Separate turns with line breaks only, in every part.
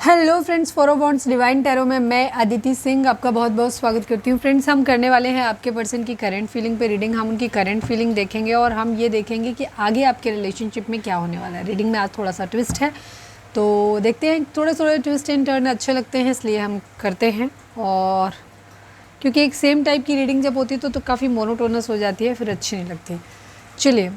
Hello friends, forever bonds divine tarot में मैं अदिति सिंह आपका बहुत बहुत स्वागत करती हूँ। फ्रेंड्स, हम करने वाले हैं आपके पर्सन की करंट फीलिंग पे रीडिंग। हम उनकी करंट फीलिंग देखेंगे और हम ये देखेंगे कि आगे आपके रिलेशनशिप में क्या होने वाला है। रीडिंग में आज थोड़ा सा ट्विस्ट है, तो देखते हैं। थोड़े थोड़े ट्विस्ट एंड टर्न अच्छे लगते हैं, इसलिए हम करते हैं। और क्योंकि एक सेम टाइप की रीडिंग जब होती है तो काफ़ी मोनोटोनस हो जाती है, फिर अच्छी नहीं लगती। चलिए,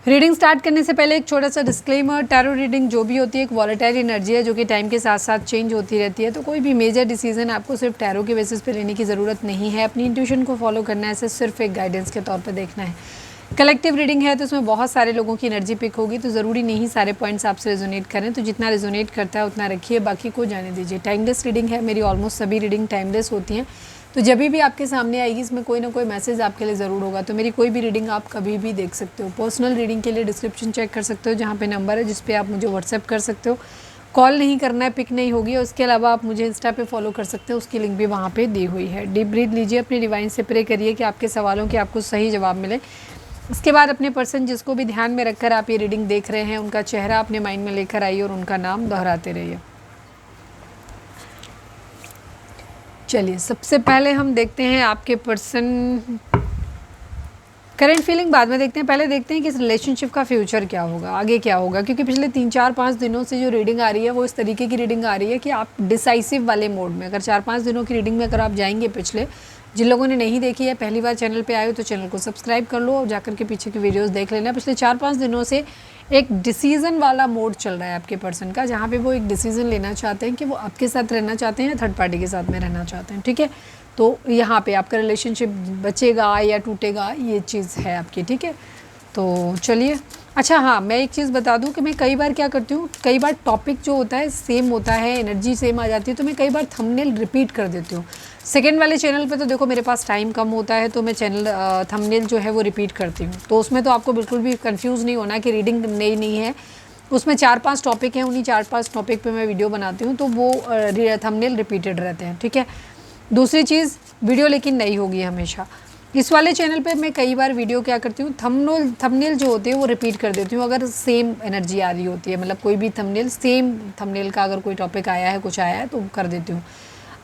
रीडिंग स्टार्ट करने से पहले एक छोटा सा डिस्क्लेमर। टैरो रीडिंग जो भी होती है एक वॉलेटाइल एनर्जी है जो कि टाइम के साथ साथ चेंज होती रहती है। तो कोई भी मेजर डिसीजन आपको सिर्फ टैरो के बेसिस पे लेने की ज़रूरत नहीं है। अपनी इंट्यूशन को फॉलो करना है, इसे सिर्फ एक गाइडेंस के तौर पर देखना है। कलेक्टिव रीडिंग है तो उसमें बहुत सारे लोगों की एनर्जी पिक होगी, तो ज़रूरी नहीं सारे पॉइंट्स आपसे रेजोनेट करें। तो जितना रेजोनेट करता है उतना रखिए, बाकी को जाने दीजिए। टाइमलेस रीडिंग है, मेरी ऑलमोस्ट सभी रीडिंग टाइमलेस होती हैं। तो जब भी आपके सामने आएगी इसमें कोई ना कोई मैसेज आपके लिए ज़रूर होगा। तो मेरी कोई भी रीडिंग आप कभी भी देख सकते हो। पर्सनल रीडिंग के लिए डिस्क्रिप्शन चेक कर सकते हो, जहाँ पे नंबर है जिस पे आप मुझे व्हाट्सएप कर सकते हो। कॉल नहीं करना है, पिक नहीं होगी। और उसके अलावा आप मुझे इंस्टा पे फॉलो कर सकते हो, उसकी लिंक भी वहाँ पे दी हुई है। डीप ब्रीथ लीजिए, अपने डिवाइन से प्रे करिए कि आपके सवालों के आपको सही जवाब मिले। इसके बाद अपने पर्सन जिसको भी ध्यान में रखकर आप ये रीडिंग देख रहे हैं उनका चेहरा अपने माइंड में लेकर आइए और उनका नाम दोहराते रहिए। चलिए, सबसे पहले हम देखते हैं आपके पर्सन करंट फीलिंग, बाद में देखते हैं। पहले देखते हैं कि इस रिलेशनशिप का फ्यूचर क्या होगा, आगे क्या होगा। क्योंकि पिछले 3-4-5 दिनों से जो रीडिंग आ रही है वो इस तरीके की रीडिंग आ रही है कि आप डिसाइसिव वाले मोड में, अगर 4-5 दिनों की रीडिंग में अगर आप जाएंगे पिछले, जिन लोगों ने नहीं देखी है, पहली बार चैनल पे आए हो तो चैनल को सब्सक्राइब कर लो और जाकर के पीछे की वीडियोस देख लेना। पिछले 4-5 दिनों से एक डिसीजन वाला मोड चल रहा है आपके पर्सन का, जहाँ पे वो एक डिसीजन लेना चाहते हैं कि वो आपके साथ रहना चाहते हैं या थर्ड पार्टी के साथ में रहना चाहते हैं। ठीक है, तो यहाँ पे आपका रिलेशनशिप बचेगा या टूटेगा, ये चीज़ है आपकी। ठीक है, तो चलिए। अच्छा हाँ, मैं एक चीज़ बता दूं कि मैं कई बार क्या करती हूँ, कई बार टॉपिक जो होता है सेम होता है, एनर्जी सेम आ जाती है, तो मैं कई बार थंबनेल रिपीट कर देती हूँ। सेकंड वाले चैनल पे तो देखो मेरे पास टाइम कम होता है, तो मैं चैनल थंबनेल जो है वो रिपीट करती हूँ। तो उसमें तो आपको बिल्कुल भी कंफ्यूज नहीं होना कि रीडिंग नई नहीं है। उसमें 4-5 टॉपिक हैं, उन्हीं 4-5 टॉपिक पे मैं वीडियो बनाती हूँ, तो वो थंबनेल रिपीटेड रहते हैं। ठीक है, दूसरी चीज़, वीडियो लेकिन नई होगी हमेशा। इस वाले चैनल पे मैं कई बार वीडियो क्या करती हूँ, थंबनेल जो होती है वो रिपीट कर देती हूँ अगर सेम एनर्जी आ रही होती है। मतलब कोई भी थंबनेल, सेम थंबनेल का अगर कोई टॉपिक आया है, कुछ आया है, तो कर देती हूँ।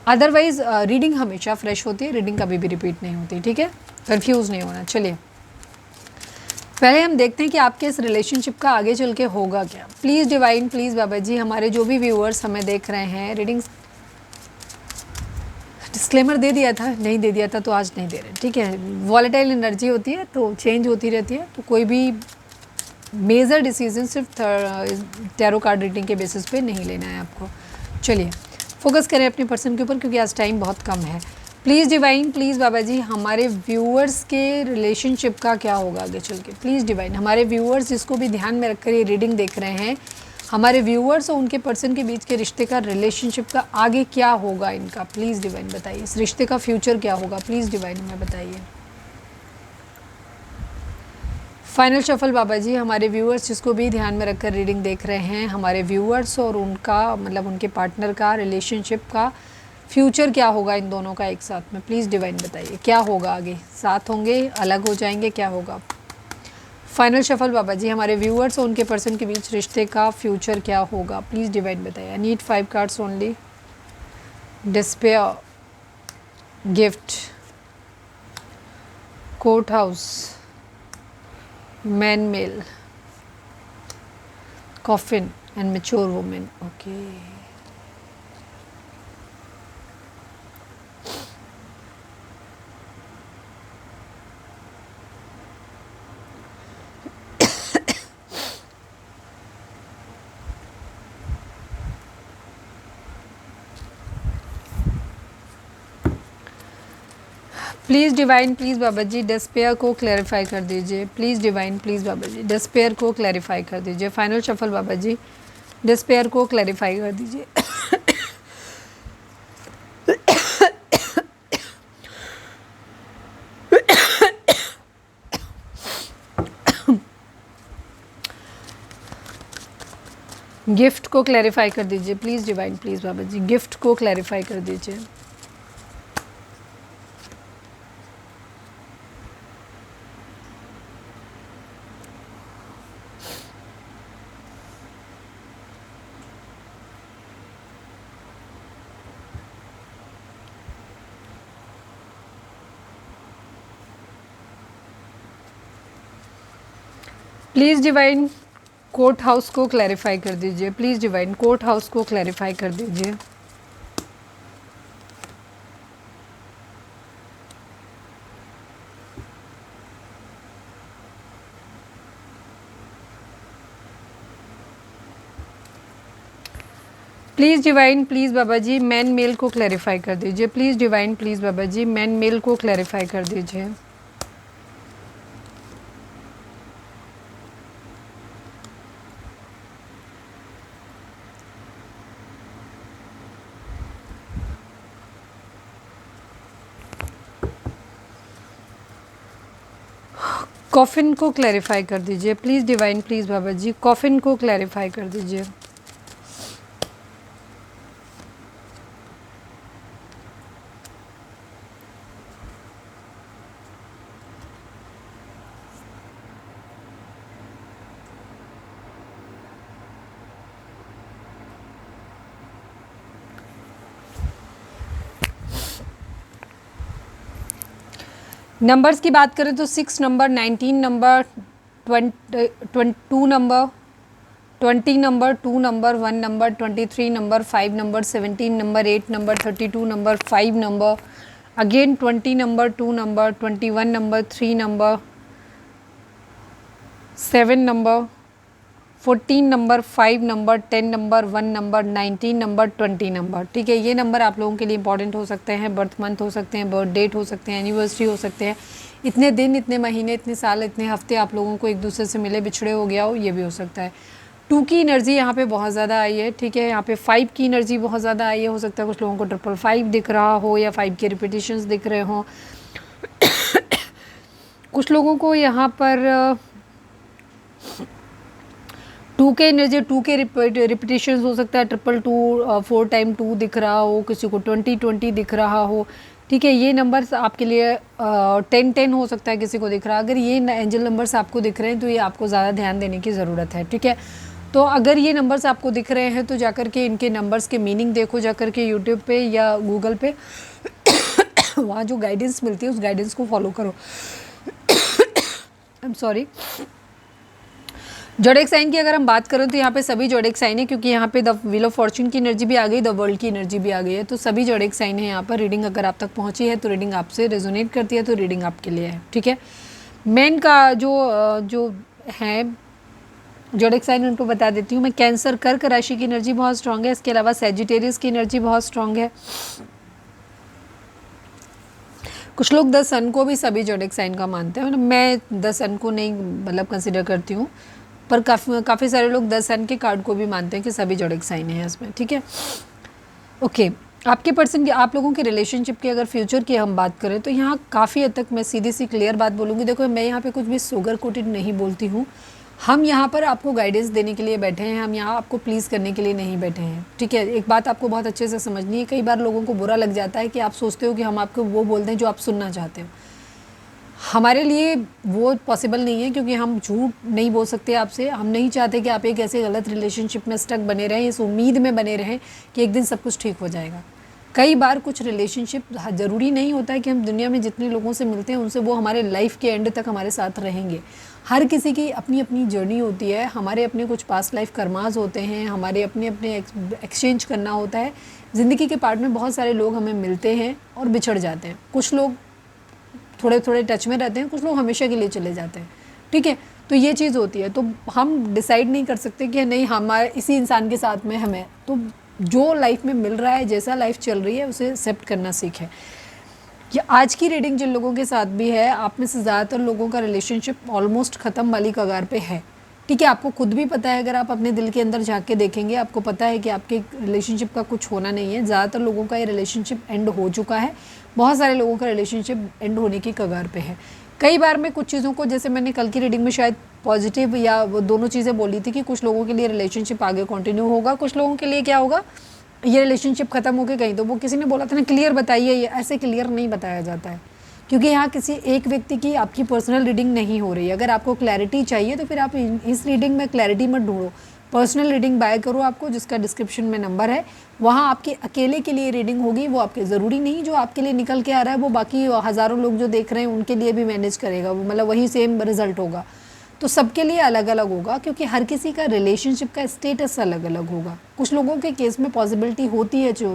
अदरवाइज़ रीडिंग हमेशा फ्रेश होती है, रीडिंग कभी भी रिपीट नहीं होती। ठीक है, कन्फ्यूज़ नहीं होना। चलिए, पहले हम देखते हैं कि आपके इस रिलेशनशिप का आगे चल के होगा क्या। Please divine, please Baba ji, हमारे जो भी व्यूअर्स हमें देख रहे हैं, रीडिंग डिस्क्लेमर दे दिया था, नहीं दे दिया था तो आज नहीं दे रहे। ठीक है, वॉलेटाइल एनर्जी होती है तो चेंज होती रहती है, तो कोई भी मेजर डिसीजन सिर्फ टैरो कार्ड रीडिंग के बेसिस पे नहीं लेना है आपको। चलिए, फोकस करें अपने पर्सन के ऊपर क्योंकि आज टाइम बहुत कम है। Please divine, please Baba ji, हमारे व्यूअर्स के रिलेशनशिप का क्या होगा आगे चल के। प्लीज़ डिवाइन, हमारे व्यूअर्स जिसको भी ध्यान में रखकर ये रीडिंग देख रहे हैं, हमारे व्यूअर्स और उनके पर्सन के बीच के रिश्ते का, रिलेशनशिप का आगे क्या होगा इनका। प्लीज़ डिवाइन बताइए, इस रिश्ते का फ्यूचर क्या होगा। प्लीज़ डिवाइन हमें बताइए। फाइनल शफल बाबा जी, हमारे व्यूअर्स जिसको भी ध्यान में रखकर रीडिंग देख रहे हैं, हमारे व्यूअर्स और उनका मतलब उनके पार्टनर का रिलेशनशिप का फ्यूचर क्या होगा इन दोनों का एक साथ में। प्लीज़ डिवाइन बताइए क्या होगा आगे, साथ होंगे, अलग हो जाएंगे, क्या होगा। फाइनल शफल बाबा जी, हमारे व्यूअर्स और उनके पर्सन के बीच रिश्ते का फ्यूचर क्या होगा। प्लीज़ डिवाइन बताइए। I need 5 cards only. Despair, gift, court house, man male, coffin and mature women. Okay, please divine, please Baba ji, despair को क्लैरिफाई कर दीजिए। Please divine, please Baba ji, despair को क्लैरिफाई कर दीजिए। Final shuffle Baba ji, despair को क्लैरिफाई कर दीजिए। गिफ्ट को क्लैरिफाई कर दीजिए। Please divine, please Baba ji, gift को क्लैरिफाई कर दीजिए। प्लीज़ डिवाइन कोर्ट हाउस को क्लैरिफाई कर दीजिए, प्लीज़ डिवाइन कोर्ट हाउस को क्लैरिफाई कर दीजिए। Please divine, please Baba ji man male को क्लैरिफाई कर दीजिए, please divine, please Baba ji man male को क्लैरिफाई कर दीजिए। कॉफिन को क्लैरिफाई कर दीजिए, please divine, please Baba ji coffin को क्लैरिफाई कर दीजिए। नंबर्स की बात करें तो 6 number, 19 number, 2 number, 20 number, 2 number, 1 number, 23 number, 5 number, 17 number, 8 number, 32 number, 5 number, again 20 number, 2 number, 21 number, 3 number, 7 number, 14 number, 5 number, 10 number, 1 number, 19 number, 20 number. ठीक है, ये नंबर आप लोगों के लिए इंपॉर्टेंट हो सकते हैं, बर्थ मंथ हो सकते हैं, बर्थ डेट हो सकते हैं, एनिवर्सरी हो सकते हैं, इतने दिन, इतने महीने, इतने साल, इतने हफ्ते आप लोगों को एक दूसरे से मिले बिछड़े हो गया हो, ये भी हो सकता है। 2 की एनर्जी यहाँ पे बहुत ज़्यादा आई है। ठीक है, यहाँ पे 5 की एनर्जी बहुत ज़्यादा आई है। हो सकता है कुछ लोगों को 555 दिख रहा हो या 5 के रिपीटिशंस दिख रहे हों। कुछ लोगों को यहाँ पर 2 के एनर्जी, 2 के रिपीटिशंस हो सकता है, 222, 4 टाइम 2 दिख रहा हो, किसी को 2020 दिख रहा हो। ठीक है, ये नंबर्स आपके लिए 10-10 हो सकता है किसी को दिख रहा है। अगर ये एंजल नंबर्स आपको दिख रहे हैं तो ये आपको ज़्यादा ध्यान देने की ज़रूरत है। ठीक है, तो अगर ये नंबर्स आपको दिख रहे हैं तो जाकर के इनके नंबर्स के मीनिंग देखो, जाकर के यूट्यूब पे या गूगल पे वहाँ जो गाइडेंस मिलती है उस गाइडेंस को फॉलो करो। I am sorry. Zodiac sign की अगर हम बात करें तो यहाँ पे सभी जोडिएक साइन है, क्योंकि यहाँ पे द व्हील ऑफ फॉर्च्यून की एनर्जी भी आ गई, द वर्ल्ड की एनर्जी भी आ गई है, तो सभी जोडिएक साइन है यहाँ पर। रीडिंग अगर आप तक पहुँची है तो रीडिंग आपसे रेजोनेट करती है तो रीडिंग आपके लिए है। ठीक है, मैन का जो है जोडिएक साइन उनको बता देती हूँ मैं। कैंसर, कर्क राशि की एनर्जी बहुत स्ट्रांग है। इसके अलावा सैजिटेरियस की एनर्जी बहुत स्ट्रांग है। कुछ लोग द सन को भी सभी जोडिएक साइन का मानते हैं, मैं द सन को नहीं मतलब कंसिडर करती हूँ, पर काफ़ी सारे लोग 10 सन के कार्ड को भी मानते हैं कि सभी जोडिएक साइन है इसमें। ठीक है, ओके। आपके पर्सन की, आप लोगों के रिलेशनशिप की अगर फ्यूचर की हम बात करें तो यहाँ काफ़ी हद तक मैं सीधी सी क्लियर बात बोलूँगी। देखो, मैं यहाँ पे कुछ भी सुगर कोटेड नहीं बोलती हूँ। हम यहाँ पर आपको गाइडेंस देने के लिए बैठे हैं, हम यहाँ आपको प्लीज़ करने के लिए नहीं बैठे हैं। ठीक है, एक बात आपको बहुत अच्छे से समझनी है। कई बार लोगों को बुरा लग जाता है कि आप सोचते हो कि हम आपको वो बोलते हैं जो आप सुनना चाहते हो। हमारे लिए वो पॉसिबल नहीं है, क्योंकि हम झूठ नहीं बोल सकते आपसे। हम नहीं चाहते कि आप एक ऐसे गलत रिलेशनशिप में स्टक बने रहें, इस उम्मीद में बने रहें कि एक दिन सब कुछ ठीक हो जाएगा। कई बार कुछ रिलेशनशिप ज़रूरी नहीं होता है कि हम दुनिया में जितने लोगों से मिलते हैं उनसे वो हमारे लाइफ के एंड तक हमारे साथ रहेंगे। हर किसी की अपनी अपनी जर्नी होती है, हमारे अपने कुछ पास्ट लाइफ कर्मास होते हैं, हमारे अपने अपने एक्सचेंज करना होता है। ज़िंदगी के पार्ट में बहुत सारे लोग हमें मिलते हैं और बिछड़ जाते हैं। कुछ लोग थोड़े थोड़े टच में रहते हैं, कुछ लोग हमेशा के लिए चले जाते हैं। ठीक है, तो ये चीज़ होती है। तो हम डिसाइड नहीं कर सकते कि नहीं हमारे इसी इंसान के साथ में हमें, तो जो लाइफ में मिल रहा है, जैसा लाइफ चल रही है उसे एक्सेप्ट करना सीखें। ये आज की रीडिंग जिन लोगों के साथ भी है, आप में से ज़्यादातर लोगों का रिलेशनशिप ऑलमोस्ट ख़त्म वाली कगार पे है। ठीक है, आपको खुद भी पता है, अगर आप अपने दिल के अंदर झांक के देखेंगे आपको पता है कि आपके रिलेशनशिप का कुछ होना नहीं है। ज़्यादातर लोगों का ये रिलेशनशिप एंड हो चुका है, बहुत सारे लोगों का रिलेशनशिप एंड होने की कगार पे है। कई बार मैं कुछ चीज़ों को, जैसे मैंने कल की रीडिंग में शायद पॉजिटिव या वो दोनों चीज़ें बोली थी कि कुछ लोगों के लिए रिलेशनशिप आगे कंटिन्यू होगा, कुछ लोगों के लिए क्या होगा, ये रिलेशनशिप ख़त्म होकर कहीं, तो वो किसी ने बोला था ना क्लियर बताइए, ये ऐसे क्लियर नहीं बताया जाता है, क्योंकि यहाँ किसी एक व्यक्ति की आपकी पर्सनल रीडिंग नहीं हो रही है। अगर आपको क्लैरिटी चाहिए तो फिर आप इस रीडिंग में क्लैरिटी मत ढूंढो, पर्सनल रीडिंग बाय करो आपको, जिसका डिस्क्रिप्शन में नंबर है, वहाँ आपके अकेले के लिए रीडिंग होगी। वो आपके ज़रूरी नहीं जो आपके लिए निकल के आ रहा है वो बाकी हज़ारों लोग जो देख रहे हैं उनके लिए भी मैनेज करेगा, वो मतलब वही सेम रिजल्ट होगा। तो सबके लिए अलग अलग होगा, क्योंकि हर किसी का रिलेशनशिप का स्टेटस अलग अलग होगा। कुछ लोगों के केस में पॉसिबिलिटी होती है जो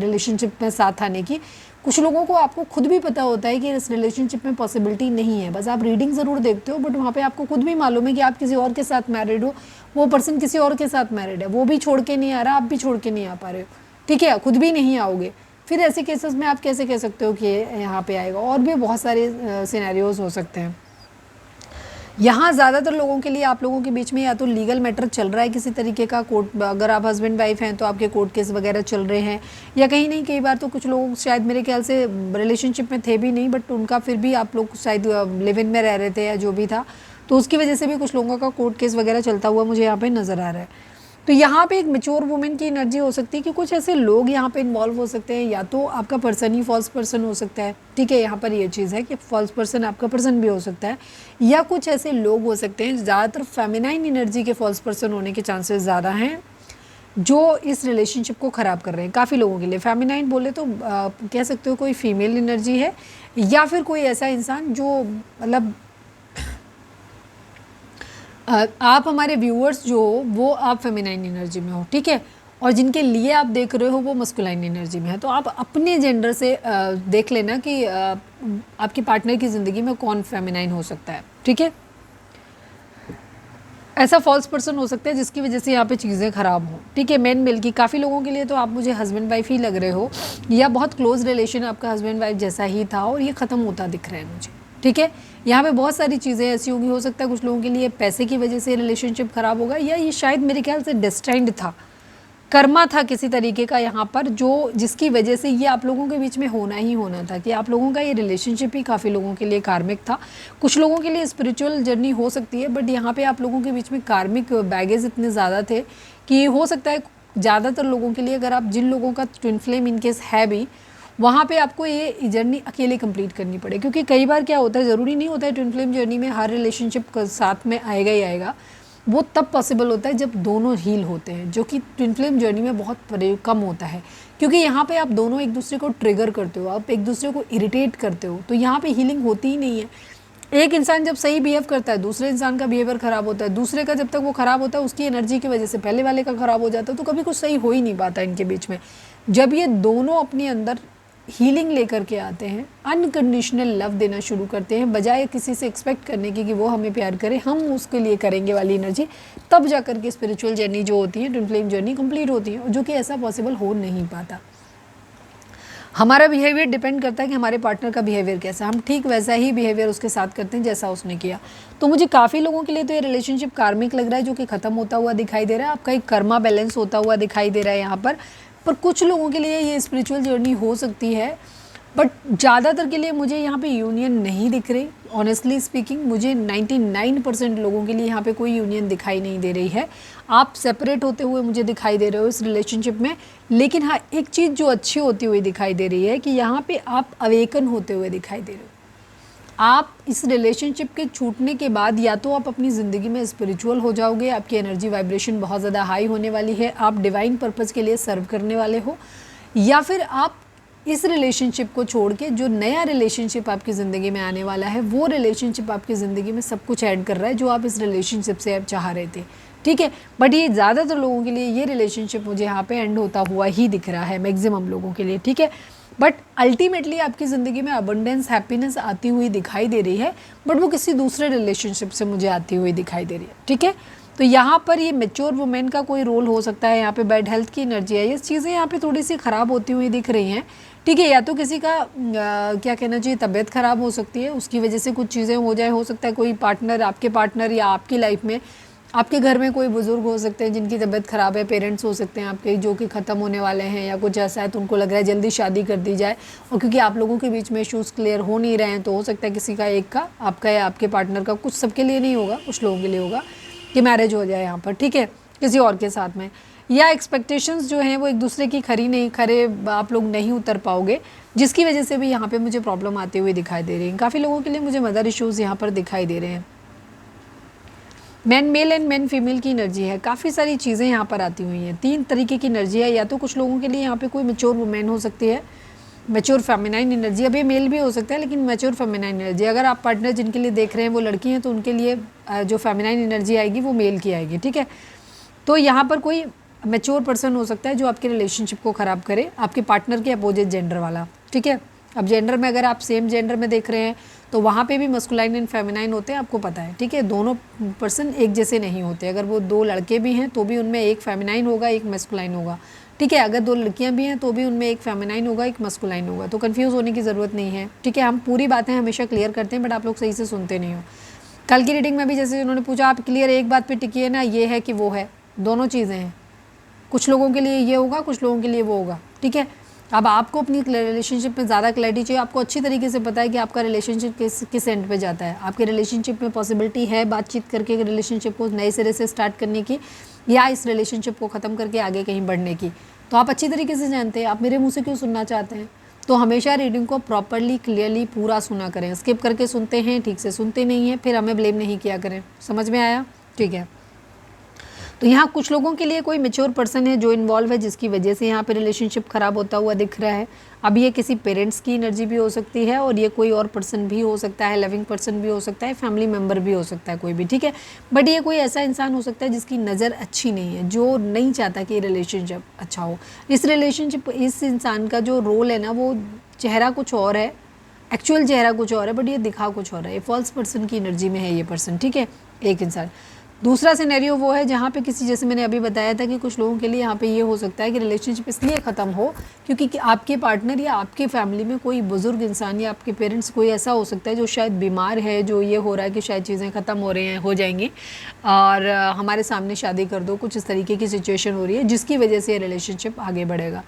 रिलेशनशिप में साथ आने की, कुछ लोगों को आपको खुद भी पता होता है कि इस रिलेशनशिप में पॉसिबिलिटी नहीं है, बस आप रीडिंग ज़रूर देखते हो, बट वहाँ पे आपको खुद भी मालूम है कि आप किसी और के साथ मैरिड हो, वो पर्सन किसी और के साथ मैरिड है, वो भी छोड़ के नहीं आ रहा, आप भी छोड़ के नहीं आ पा रहे हो, ठीक है, खुद भी नहीं आओगे। फिर ऐसे केसेस में आप कैसे कह सकते हो कि यहाँ पे आएगा? और भी बहुत सारे सिनेरियोज हो सकते हैं। यहाँ ज़्यादातर लोगों के लिए आप लोगों के बीच में या तो लीगल मैटर चल रहा है किसी तरीके का, कोर्ट, अगर आप हस्बैंड वाइफ हैं तो आपके कोर्ट केस वगैरह चल रहे हैं, या कहीं नहीं, कई बार तो कुछ लोग शायद मेरे ख्याल से रिलेशनशिप में थे भी नहीं, बट उनका फिर भी आप लोग शायद लिव इन में रह रहे थे या जो भी था, तो उसकी वजह से भी कुछ लोगों का कोर्ट केस वगैरह चलता हुआ मुझे यहाँ पर नज़र आ रहा है। तो यहाँ पे एक मैच्योर वुमेन की एनर्जी हो सकती है कि कुछ ऐसे लोग यहाँ पे इन्वॉल्व हो सकते हैं, या तो आपका पर्सन ही फॉल्स पर्सन हो सकता है, ठीक है, यहाँ पर ये चीज़ है कि फॉल्स पर्सन आपका पर्सन भी हो सकता है, या कुछ ऐसे लोग हो सकते हैं, ज़्यादातर फेमिनाइन एनर्जी के फॉल्स पर्सन होने के चांसेस ज़्यादा हैं जो इस रिलेशनशिप को ख़राब कर रहे हैं। काफ़ी लोगों के लिए फेमिनाइन बोले तो कह सकते हो कोई फीमेल एनर्जी है, या फिर कोई ऐसा इंसान जो मतलब आप हमारे व्यूअर्स जो वो आप फेमिनाइन एनर्जी में हो, ठीक है, और जिनके लिए आप देख रहे हो वो मस्कुलाइन एनर्जी में है, तो आप अपने जेंडर से देख लेना कि आपके पार्टनर की ज़िंदगी में कौन फेमिनाइन हो सकता है, ठीक है। ऐसा फॉल्स पर्सन हो सकता है जिसकी वजह से यहाँ पे चीज़ें ख़राब हों, ठीक है। मेन मिल की काफ़ी लोगों के लिए तो आप मुझे हस्बैंड वाइफ ही लग रहे हो, या बहुत क्लोज रिलेशन आपका हस्बैंड वाइफ जैसा ही था और ये ख़त्म होता दिख रहा है मुझे, ठीक है। यहाँ पे बहुत सारी चीज़ें ऐसी होंगी, हो सकता है कुछ लोगों के लिए पैसे की वजह से रिलेशनशिप ख़राब होगा, या ये शायद मेरे ख्याल से डेस्टाइंड था, कर्मा था किसी तरीके का यहाँ पर, जो जिसकी वजह से ये आप लोगों के बीच में होना ही होना था कि आप लोगों का ये रिलेशनशिप ही काफ़ी लोगों के लिए कार्मिक था। कुछ लोगों के लिए स्पिरिचुअल जर्नी हो सकती है, बट यहाँ पे आप लोगों के बीच में कार्मिक बैगेज इतने ज़्यादा थे कि हो सकता है ज़्यादातर लोगों के लिए, अगर आप जिन लोगों का ट्विन फ्लेम इनकेस है भी, वहाँ पे आपको ये जर्नी अकेले कंप्लीट करनी पड़े, क्योंकि कई बार क्या होता है, ज़रूरी नहीं होता है ट्विन फ्लेम जर्नी में हर रिलेशनशिप साथ में आएगा ही आएगा, वो तब पॉसिबल होता है जब दोनों हील होते हैं, जो कि ट्विन फ्लेम जर्नी में बहुत कम होता है, क्योंकि यहाँ पे आप दोनों एक दूसरे को ट्रिगर करते हो, आप एक दूसरे को इरिटेट करते हो, तो यहाँ पे हीलिंग होती ही नहीं है। एक इंसान जब सही बिहेव करता है, दूसरे इंसान का बिहेवियर ख़राब होता है, दूसरे का जब तक वो ख़राब होता है उसकी एनर्जी की वजह से पहले वाले का ख़राब हो जाता है, तो कभी कुछ सही हो ही नहीं पाता इनके बीच में। जब ये दोनों अपने अंदर हीलिंग लेकर के आते हैं, अनकंडीशनल लव देना शुरू करते हैं, बजाय किसी से एक्सपेक्ट करने की कि वो हमें प्यार करे, हम उसके लिए करेंगे वाली एनर्जी, तब जा कर के स्पिरिचुअल जर्नी जो होती है, ट्विन फ्लेम जर्नी कंप्लीट होती है, जो कि ऐसा पॉसिबल हो नहीं पाता। हमारा बिहेवियर डिपेंड करता है कि हमारे पार्टनर का बिहेवियर कैसा, हम ठीक वैसा ही बिहेवियर उसके साथ करते हैं जैसा उसने किया। तो मुझे काफ़ी लोगों के लिए तो ये रिलेशनशिप कार्मिक लग रहा है, जो कि ख़त्म होता हुआ दिखाई दे रहा है, आपका एक कर्मा बैलेंस होता हुआ दिखाई दे रहा है यहाँ पर कुछ लोगों के लिए ये स्पिरिचुअल जर्नी हो सकती है, बट ज़्यादातर के लिए मुझे यहाँ पे यूनियन नहीं दिख रही। ऑनेस्टली स्पीकिंग, मुझे 99% लोगों के लिए यहाँ पे कोई यूनियन दिखाई नहीं दे रही है। आप सेपरेट होते हुए मुझे दिखाई दे रहे हो इस रिलेशनशिप में, लेकिन हाँ, एक चीज़ जो अच्छी होती हुई दिखाई दे रही है कि यहाँ पे आप अवेकन होते हुए दिखाई दे रहे हो। आप इस रिलेशनशिप के छूटने के बाद या तो आप अपनी ज़िंदगी में स्पिरिचुअल हो जाओगे, आपकी एनर्जी वाइब्रेशन बहुत ज़्यादा हाई होने वाली है, आप डिवाइन पर्पस के लिए सर्व करने वाले हो, या फिर आप इस रिलेशनशिप को छोड़ के जो नया रिलेशनशिप आपकी ज़िंदगी में आने वाला है, वो रिलेशनशिप आपकी ज़िंदगी में सब कुछ ऐड कर रहा है जो आप इस रिलेशनशिप से आप चाह रहे थे, ठीक है। बट ये ज़्यादातर लोगों के लिए ये रिलेशनशिप मुझे यहाँ पे एंड होता हुआ ही दिख रहा है, मैक्सिमम लोगों के लिए, ठीक है। बट अल्टीमेटली आपकी ज़िंदगी में अबंडेंस, हैप्पीनेस आती हुई दिखाई दे रही है, बट वो किसी दूसरे रिलेशनशिप से मुझे आती हुई दिखाई दे रही है, ठीक है। तो यहाँ पर ये मैच्योर वुमेन का कोई रोल हो सकता है, यहाँ पे बैड हेल्थ की एनर्जी है, ये चीज़ें यहाँ पे थोड़ी सी ख़राब होती हुई दिख रही हैं, ठीक है। या तो किसी का क्या कहना चाहिए, तबीयत ख़राब हो सकती है, उसकी वजह से कुछ चीज़ें हो जाए, हो सकता है कोई पार्टनर, आपके पार्टनर या आपकी लाइफ में आपके घर में कोई बुज़ुर्ग हो सकते हैं जिनकी तबीयत ख़राब है, पेरेंट्स हो सकते हैं आपके जो कि ख़त्म होने वाले हैं या कुछ ऐसा है, तो उनको लग रहा है जल्दी शादी कर दी जाए, और क्योंकि आप लोगों के बीच में इशूज़ क्लियर हो नहीं रहे हैं, तो हो सकता है किसी का, एक का, आपका या आपके पार्टनर का, कुछ सबके लिए नहीं होगा, कुछ लोगों के लिए होगा कि मैरिज हो जाए यहाँ पर, ठीक है, किसी और के साथ में, या एक्सपेक्टेशंस जो हैं वो एक दूसरे की खरे आप लोग नहीं उतर पाओगे, जिसकी वजह से भी यहाँ पे मुझे प्रॉब्लम आती हुई दिखाई दे रही है। काफ़ी लोगों के लिए मुझे मदर इश्यूज़ यहाँ पर दिखाई दे रहे हैं। Man male and man female की एनर्जी है, काफ़ी सारी चीज़ें यहाँ पर आती हुई हैं, 3 तरीके की एनर्जी है। या तो कुछ लोगों के लिए यहाँ पे कोई मैच्योर वुमेन हो सकती है मैच्योर फेमिनाइन एनर्जी, अब ये मेल भी हो सकता है लेकिन मैच्योर फेमिनाइन एनर्जी। अगर आप पार्टनर जिनके लिए देख रहे हैं वो लड़की हैं तो उनके लिए जो फेमिनाइन एनर्जी आएगी वो मेल की आएगी, ठीक है। तो यहाँ पर कोई मैच्योर पर्सन हो सकता है जो आपके रिलेशनशिप को ख़राब करे, आपके पार्टनर के अपोजिट जेंडर वाला, ठीक है। अब जेंडर में अगर आप सेम जेंडर में देख रहे हैं तो वहाँ पे भी मस्कुलाइन एंड फेमिनाइन होते हैं, आपको पता है, ठीक है। दोनों पर्सन एक जैसे नहीं होते। अगर वो 2 लड़के भी हैं तो भी उनमें एक फेमिनाइन होगा, एक मस्कुलाइन होगा, ठीक है। अगर 2 लड़कियां भी हैं तो भी उनमें एक फेमिनाइन होगा, एक मस्कुलाइन होगा। तो कंफ्यूज होने की ज़रूरत नहीं है, ठीक है। हम पूरी बातें हमेशा क्लियर करते हैं बट आप लोग सही से सुनते नहीं हो। कल की रीडिंग में भी जैसे उन्होंने पूछा, आप क्लियर एक बात पे टिकी है ना, ये है कि वो है, दोनों चीज़ें हैं। कुछ लोगों के लिए ये होगा, कुछ लोगों के लिए वो होगा, ठीक है। अब आपको अपनी रिलेशनशिप में ज़्यादा क्लैरिटी चाहिए, आपको अच्छी तरीके से पता है कि आपका रिलेशनशिप किस एंड पे जाता है। आपके रिलेशनशिप में पॉसिबिलिटी है बातचीत करके रिलेशनशिप को नए सिरे से स्टार्ट करने की, या इस रिलेशनशिप को ख़त्म करके आगे कहीं बढ़ने की। तो आप अच्छी तरीके से जानते हैं। आप मेरे मुँह से क्यों सुनना चाहते हैं? तो हमेशा रीडिंग को प्रॉपरली क्लियरली पूरा सुना करें। स्किप करके सुनते हैं, ठीक से सुनते नहीं हैं, फिर हमें ब्लेम नहीं किया करें। समझ में आया? ठीक है। तो यहाँ कुछ लोगों के लिए कोई मेच्योर पर्सन है जो इन्वॉल्व है, जिसकी वजह से यहाँ पे रिलेशनशिप ख़राब होता हुआ दिख रहा है। अब ये किसी पेरेंट्स की एनर्जी भी हो सकती है और ये कोई और पर्सन भी हो सकता है, लविंग पर्सन भी हो सकता है, फैमिली मेम्बर भी हो सकता है, कोई भी, ठीक है। बट ये कोई ऐसा इंसान हो सकता है जिसकी नज़र अच्छी नहीं है, जो नहीं चाहता कि रिलेशनशिप अच्छा हो। इस इंसान का जो रोल है ना, वो चेहरा कुछ और है, एक्चुअल चेहरा कुछ और है, बट ये दिखा कुछ और है। ये फॉल्स पर्सन की एनर्जी में है ये पर्सन, ठीक है, एक इंसान। दूसरा सिनेरियो वो है जहाँ पे किसी, जैसे मैंने अभी बताया था कि कुछ लोगों के लिए यहाँ पे ये हो सकता है कि रिलेशनशिप इसलिए ख़त्म हो क्योंकि आपके पार्टनर या आपके फैमिली में कोई बुज़ुर्ग इंसान या आपके पेरेंट्स कोई ऐसा हो सकता है जो शायद बीमार है, जो ये हो रहा है कि शायद चीज़ें ख़त्म हो रही हैं, हो जाएंगी और हमारे सामने शादी कर दो, कुछ इस तरीके की सिचुएशन हो रही है जिसकी वजह से रिलेशनशिप आगे बढ़ेगा।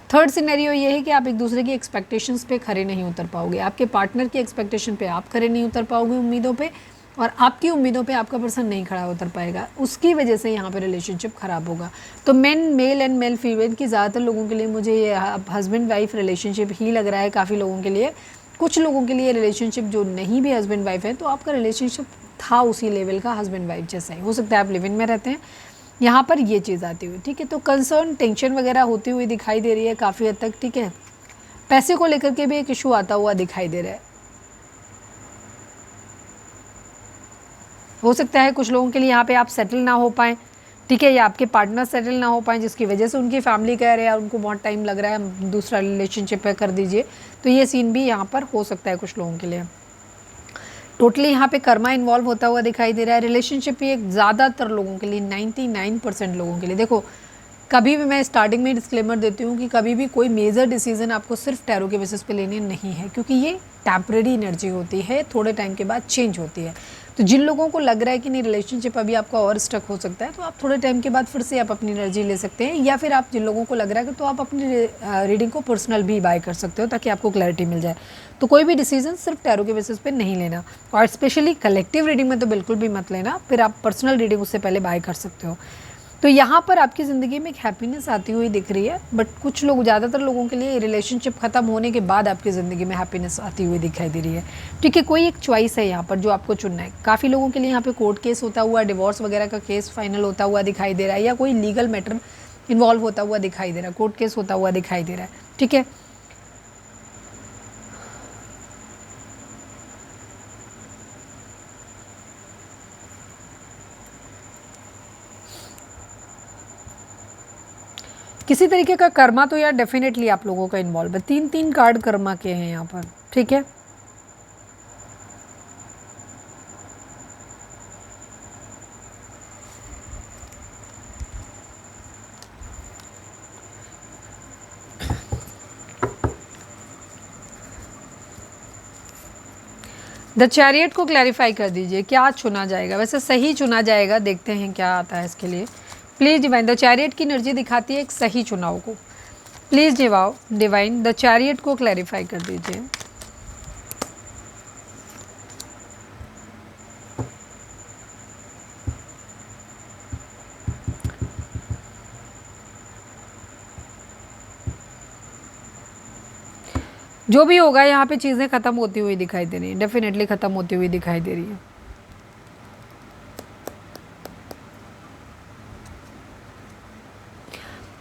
थर्ड सिनेरियो ये है कि आप एक दूसरे की एक्सपेक्टेशंस पे खरे नहीं उतर पाओगे, आपके पार्टनर की एक्सपेक्टेशन पे आप खरे नहीं उतर पाओगे, उम्मीदों पे, और आपकी उम्मीदों पे आपका पर्सन नहीं खड़ा उतर पाएगा। उसकी वजह से यहाँ पे रिलेशनशिप ख़राब होगा। तो मेल एंड मेल फीमेल की ज़्यादातर लोगों के लिए मुझे ये हस्बैंड वाइफ रिलेशनशिप ही लग रहा है काफ़ी लोगों के लिए। कुछ लोगों के लिए रिलेशनशिप जो नहीं भी हस्बैंड वाइफ है तो आपका रिलेशनशिप था उसी लेवल का, हस्बैंड वाइफ जैसा ही हो सकता है, आप लिव इन में रहते हैं, यहाँ पर ये चीज़ आती हुई, ठीक है। तो कंसर्न, टेंशन वगैरह होती हुई दिखाई दे रही है काफ़ी हद तक, ठीक है। पैसे को लेकर के भी एक इशू आता हुआ दिखाई दे रहा है। हो सकता है कुछ लोगों के लिए यहाँ पे आप सेटल ना हो पाएँ, ठीक है, या आपके पार्टनर सेटल ना हो पाएँ जिसकी वजह से उनकी फैमिली कह रहे हैं यार उनको बहुत टाइम लग रहा है, दूसरा रिलेशनशिप है, कर दीजिए। तो ये सीन भी यहाँ पर हो सकता है कुछ लोगों के लिए। टोटली यहाँ पे कर्मा इन्वॉल्व होता हुआ दिखाई दे रहा है। रिलेशनशिप ये ज़्यादातर लोगों के लिए, 99% लोगों के लिए, देखो कभी भी मैं स्टार्टिंग में डिस्क्लेमर देती हूँ कि कभी भी कोई मेजर डिसीजन आपको सिर्फ टैरो के बेसिस पे लेने नहीं है, क्योंकि ये टेम्परेरी एनर्जी होती है, थोड़े टाइम के बाद चेंज होती है। तो जिन लोगों को लग रहा है कि नहीं रिलेशनशिप अभी आपका और स्टक हो सकता है, तो आप थोड़े टाइम के बाद फिर से आप अपनी एनर्जी ले सकते हैं, या फिर आप जिन लोगों को लग रहा है तो आप अपनी रीडिंग को पर्सनल भी बाय कर सकते हो ताकि आपको क्लैरिटी मिल जाए। तो कोई भी डिसीजन सिर्फ टैरो के बेसिस पे नहीं लेना, और स्पेशली कलेक्टिव रीडिंग में तो बिल्कुल भी मत लेना, फिर आप पर्सनल रीडिंग उससे पहले बाय कर सकते हो। तो यहाँ पर आपकी ज़िंदगी में एक हैप्पीनेस आती हुई दिख रही है, बट कुछ लोग, ज़्यादातर लोगों के लिए रिलेशनशिप ख़त्म होने के बाद आपकी ज़िंदगी में हैप्पीनेस आती हुई दिखाई दे रही है, ठीक है। कोई एक चॉइस है यहाँ पर जो आपको चुनना है। काफ़ी लोगों के लिए यहाँ पे कोर्ट केस होता हुआ, डिवोर्स वगैरह का केस फाइनल होता हुआ दिखाई दे रहा है, या कोई लीगल मैटर इन्वॉल्व होता हुआ दिखाई दे रहा है, कोर्ट केस होता हुआ दिखाई दे रहा है, ठीक है। किसी तरीके का कर्मा तो यार डेफिनेटली आप लोगों का इन्वॉल्व है। 3 कार्ड कर्मा के हैं यहाँ पर, ठीक है। द चैरियट को क्लैरिफाई कर दीजिए, क्या चुना जाएगा? वैसे सही चुना जाएगा, देखते हैं क्या आता है इसके लिए। प्लीज़ डिवाइन, द चैरियट की एनर्जी दिखाती है एक सही चुनाव को। प्लीज़ डिवाइन द चैरियट को क्लैरिफाई कर दीजिए। जो भी होगा यहाँ पे चीज़ें ख़त्म होती हुई दिखाई दे रही है, डेफिनेटली ख़त्म होती हुई दिखाई दे रही है।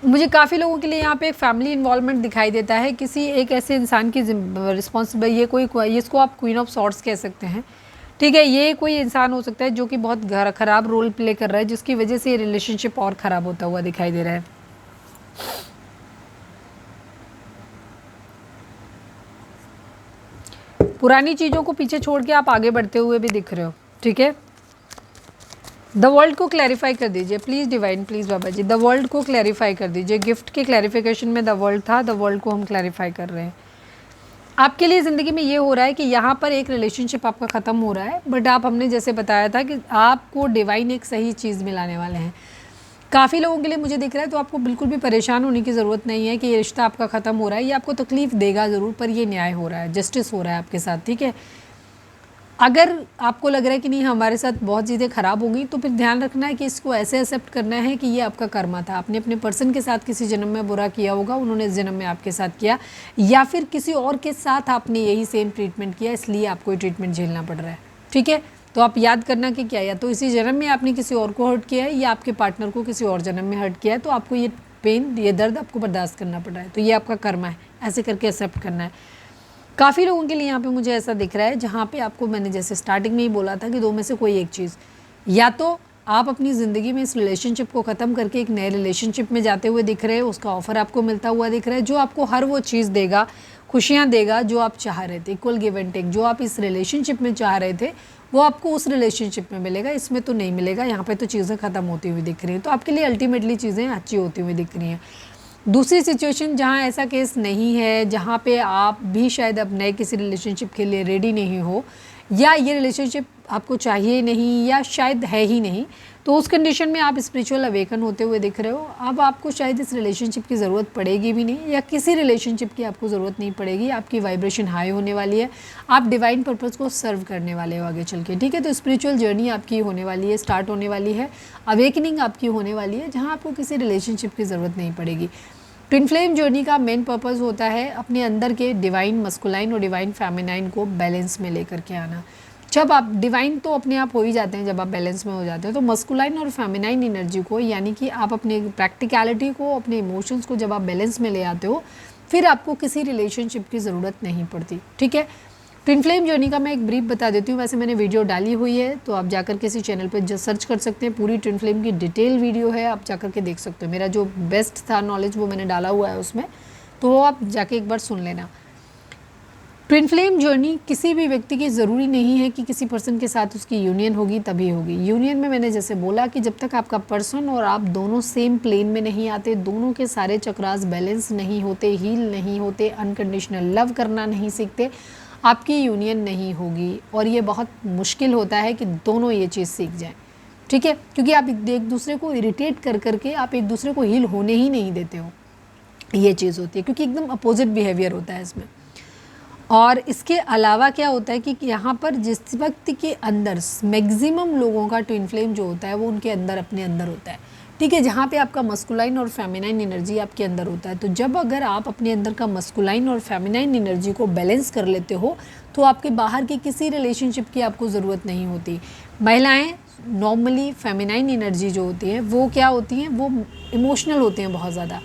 मुझे काफ़ी लोगों के लिए यहाँ पे एक फैमिली इन्वॉल्वमेंट दिखाई देता है, किसी एक ऐसे इंसान की रिस्पॉन्सिबल, ये कोई इसको आप क्वीन ऑफ सॉर्ट्स कह सकते हैं, ठीक है। ये कोई इंसान हो सकता है जो कि बहुत ख़राब रोल प्ले कर रहा है, जिसकी वजह से ये रिलेशनशिप और ख़राब होता हुआ दिखाई दे रहा है। पुरानी चीज़ों को पीछे छोड़ के आप आगे बढ़ते हुए भी दिख रहे हो, ठीक है। द वर्ल्ड को क्लैरिफाई कर दीजिए please divine, please Baba ji, the world को क्लैरिफाई कर दीजिए। गिफ्ट के क्लैरिफिकेशन में द वर्ल्ड था, द वर्ल्ड को हम क्लैरिफाई कर रहे हैं। आपके लिए ज़िंदगी में ये हो रहा है कि यहाँ पर एक रिलेशनशिप आपका ख़त्म हो रहा है, बट आप, हमने जैसे बताया था कि आपको डिवाइन एक सही चीज़ मिलाने वाले हैं। काफ़ी लोगों के लिए मुझे दिख रहा है, तो आपको बिल्कुल भी परेशान होने की ज़रूरत नहीं है कि ये रिश्ता आपका ख़त्म हो रहा है। ये आपको तकलीफ़ देगा ज़रूर, पर ये न्याय हो रहा है, जस्टिस हो रहा है आपके साथ, ठीक है। अगर आपको लग रहा है कि नहीं हमारे साथ बहुत चीज़ें ख़राब हो गई, तो फिर ध्यान रखना है कि इसको ऐसे एक्सेप्ट करना है कि ये आपका कर्मा था। आपने अपने पर्सन के साथ किसी जन्म में बुरा किया होगा, उन्होंने इस जन्म में आपके साथ किया, या फिर किसी और के साथ आपने यही सेम ट्रीटमेंट किया, इसलिए आपको ये ट्रीटमेंट झेलना पड़ रहा है, ठीक है। तो आप याद करना कि क्या, या तो इसी जन्म में आपने किसी और को हर्ट किया है, या आपके पार्टनर को किसी और जन्म में हर्ट किया है, तो आपको ये पेन, ये दर्द आपको बर्दाश्त करना पड़ रहा है, तो ये आपका कर्मा है, ऐसे करके एक्सेप्ट करना है। काफ़ी लोगों के लिए यहाँ पे मुझे ऐसा दिख रहा है, जहाँ पे आपको मैंने जैसे स्टार्टिंग में ही बोला था कि दो में से कोई एक चीज़, या तो आप अपनी ज़िंदगी में इस रिलेशनशिप को ख़त्म करके एक नए रिलेशनशिप में जाते हुए दिख रहे हैं, उसका ऑफ़र आपको मिलता हुआ दिख रहा है, जो आपको हर वो चीज़ देगा, खुशियाँ देगा जो आप चाह रहे थे, इक्वल गिव एंड टेक, जो आप इस रिलेशनशिप में चाह रहे थे वो आपको उस रिलेशनशिप में मिलेगा, इसमें तो नहीं मिलेगा। यहाँ पे तो चीज़ें ख़त्म होती हुई दिख रही हैं, तो आपके लिए अल्टीमेटली चीज़ें अच्छी होती हुई दिख रही हैं। दूसरी सिचुएशन जहाँ ऐसा केस नहीं है, जहाँ पे आप भी शायद अब नए किसी रिलेशनशिप के लिए रेडी नहीं हो, या ये रिलेशनशिप आपको चाहिए नहीं, या शायद है ही नहीं, तो उस कंडीशन में आप स्पिरिचुअल अवेकन होते हुए दिख रहे हो। अब आपको शायद इस रिलेशनशिप की ज़रूरत पड़ेगी भी नहीं, या किसी रिलेशनशिप की आपको ज़रूरत नहीं पड़ेगी। आपकी वाइब्रेशन हाई होने वाली है, आप डिवाइन पर्पज़ को सर्व करने वाले हो आगे चल के, ठीक है। तो स्पिरिचुअल जर्नी आपकी होने वाली है, स्टार्ट होने वाली है, अवेकनिंग आपकी होने वाली है, जहाँ आपको किसी रिलेशनशिप की ज़रूरत नहीं पड़ेगी। ट्विन फ्लेम जर्नी का मेन पर्पज़ होता है अपने अंदर के डिवाइन मस्कुलाइन और डिवाइन फेमिनाइन को बैलेंस में लेकर के आना। जब आप डिवाइन तो अपने आप हो ही जाते हैं, जब आप बैलेंस में हो जाते हो, तो मस्कुलाइन और फेमिनाइन एनर्जी को, यानी कि आप अपने प्रैक्टिकलिटी को, अपने इमोशंस को जब आप बैलेंस में ले आते हो, फिर आपको किसी रिलेशनशिप की ज़रूरत नहीं पड़ती, ठीक है। ट्विन फ्लेम जर्नी का मैं एक ब्रीफ बता देती हूँ, वैसे मैंने वीडियो डाली हुई है, तो आप जाकर किसी चैनल पर सर्च कर सकते हैं, पूरी ट्विन फ्लेम की डिटेल वीडियो है, आप जाकर के देख सकते हो। मेरा जो बेस्ट था नॉलेज वो मैंने डाला हुआ है उसमें, तो वो आप जाके एक बार सुन लेना। ट्विन फ्लेम जर्नी किसी भी व्यक्ति की ज़रूरी नहीं है कि किसी पर्सन के साथ उसकी यूनियन होगी तभी होगी। यूनियन में मैंने जैसे बोला कि जब तक आपका पर्सन और आप दोनों सेम प्लेन में नहीं आते, दोनों के सारे चक्रास बैलेंस नहीं होते, हील नहीं होते, अनकंडीशनल लव करना नहीं सीखते, आपकी यूनियन नहीं होगी। और ये बहुत मुश्किल होता है कि दोनों ये चीज़ सीख जाएं, ठीक है, क्योंकि आप एक दूसरे को इरिटेट कर करके आप एक दूसरे को हील होने ही नहीं देते हो, ये चीज़ होती है, क्योंकि एकदम अपोजिट बिहेवियर होता है इसमें। और इसके अलावा क्या होता है कि यहाँ पर जिस व्यक्ति के अंदर मैक्सिमम लोगों का ट्विन फ्लेम जो होता है वो उनके अंदर, अपने अंदर होता है, ठीक है, जहाँ पे आपका मस्कुलाइन और फेमिनाइन एनर्जी आपके अंदर होता है। तो जब अगर आप अपने अंदर का मस्कुलाइन और फेमिनाइन एनर्जी को बैलेंस कर लेते हो, तो आपके बाहर की किसी रिलेशनशिप की आपको ज़रूरत नहीं होती। महिलाएं नॉर्मली फेमिनाइन एनर्जी जो होती है वो क्या होती हैं, वो इमोशनल होते हैं बहुत ज़्यादा,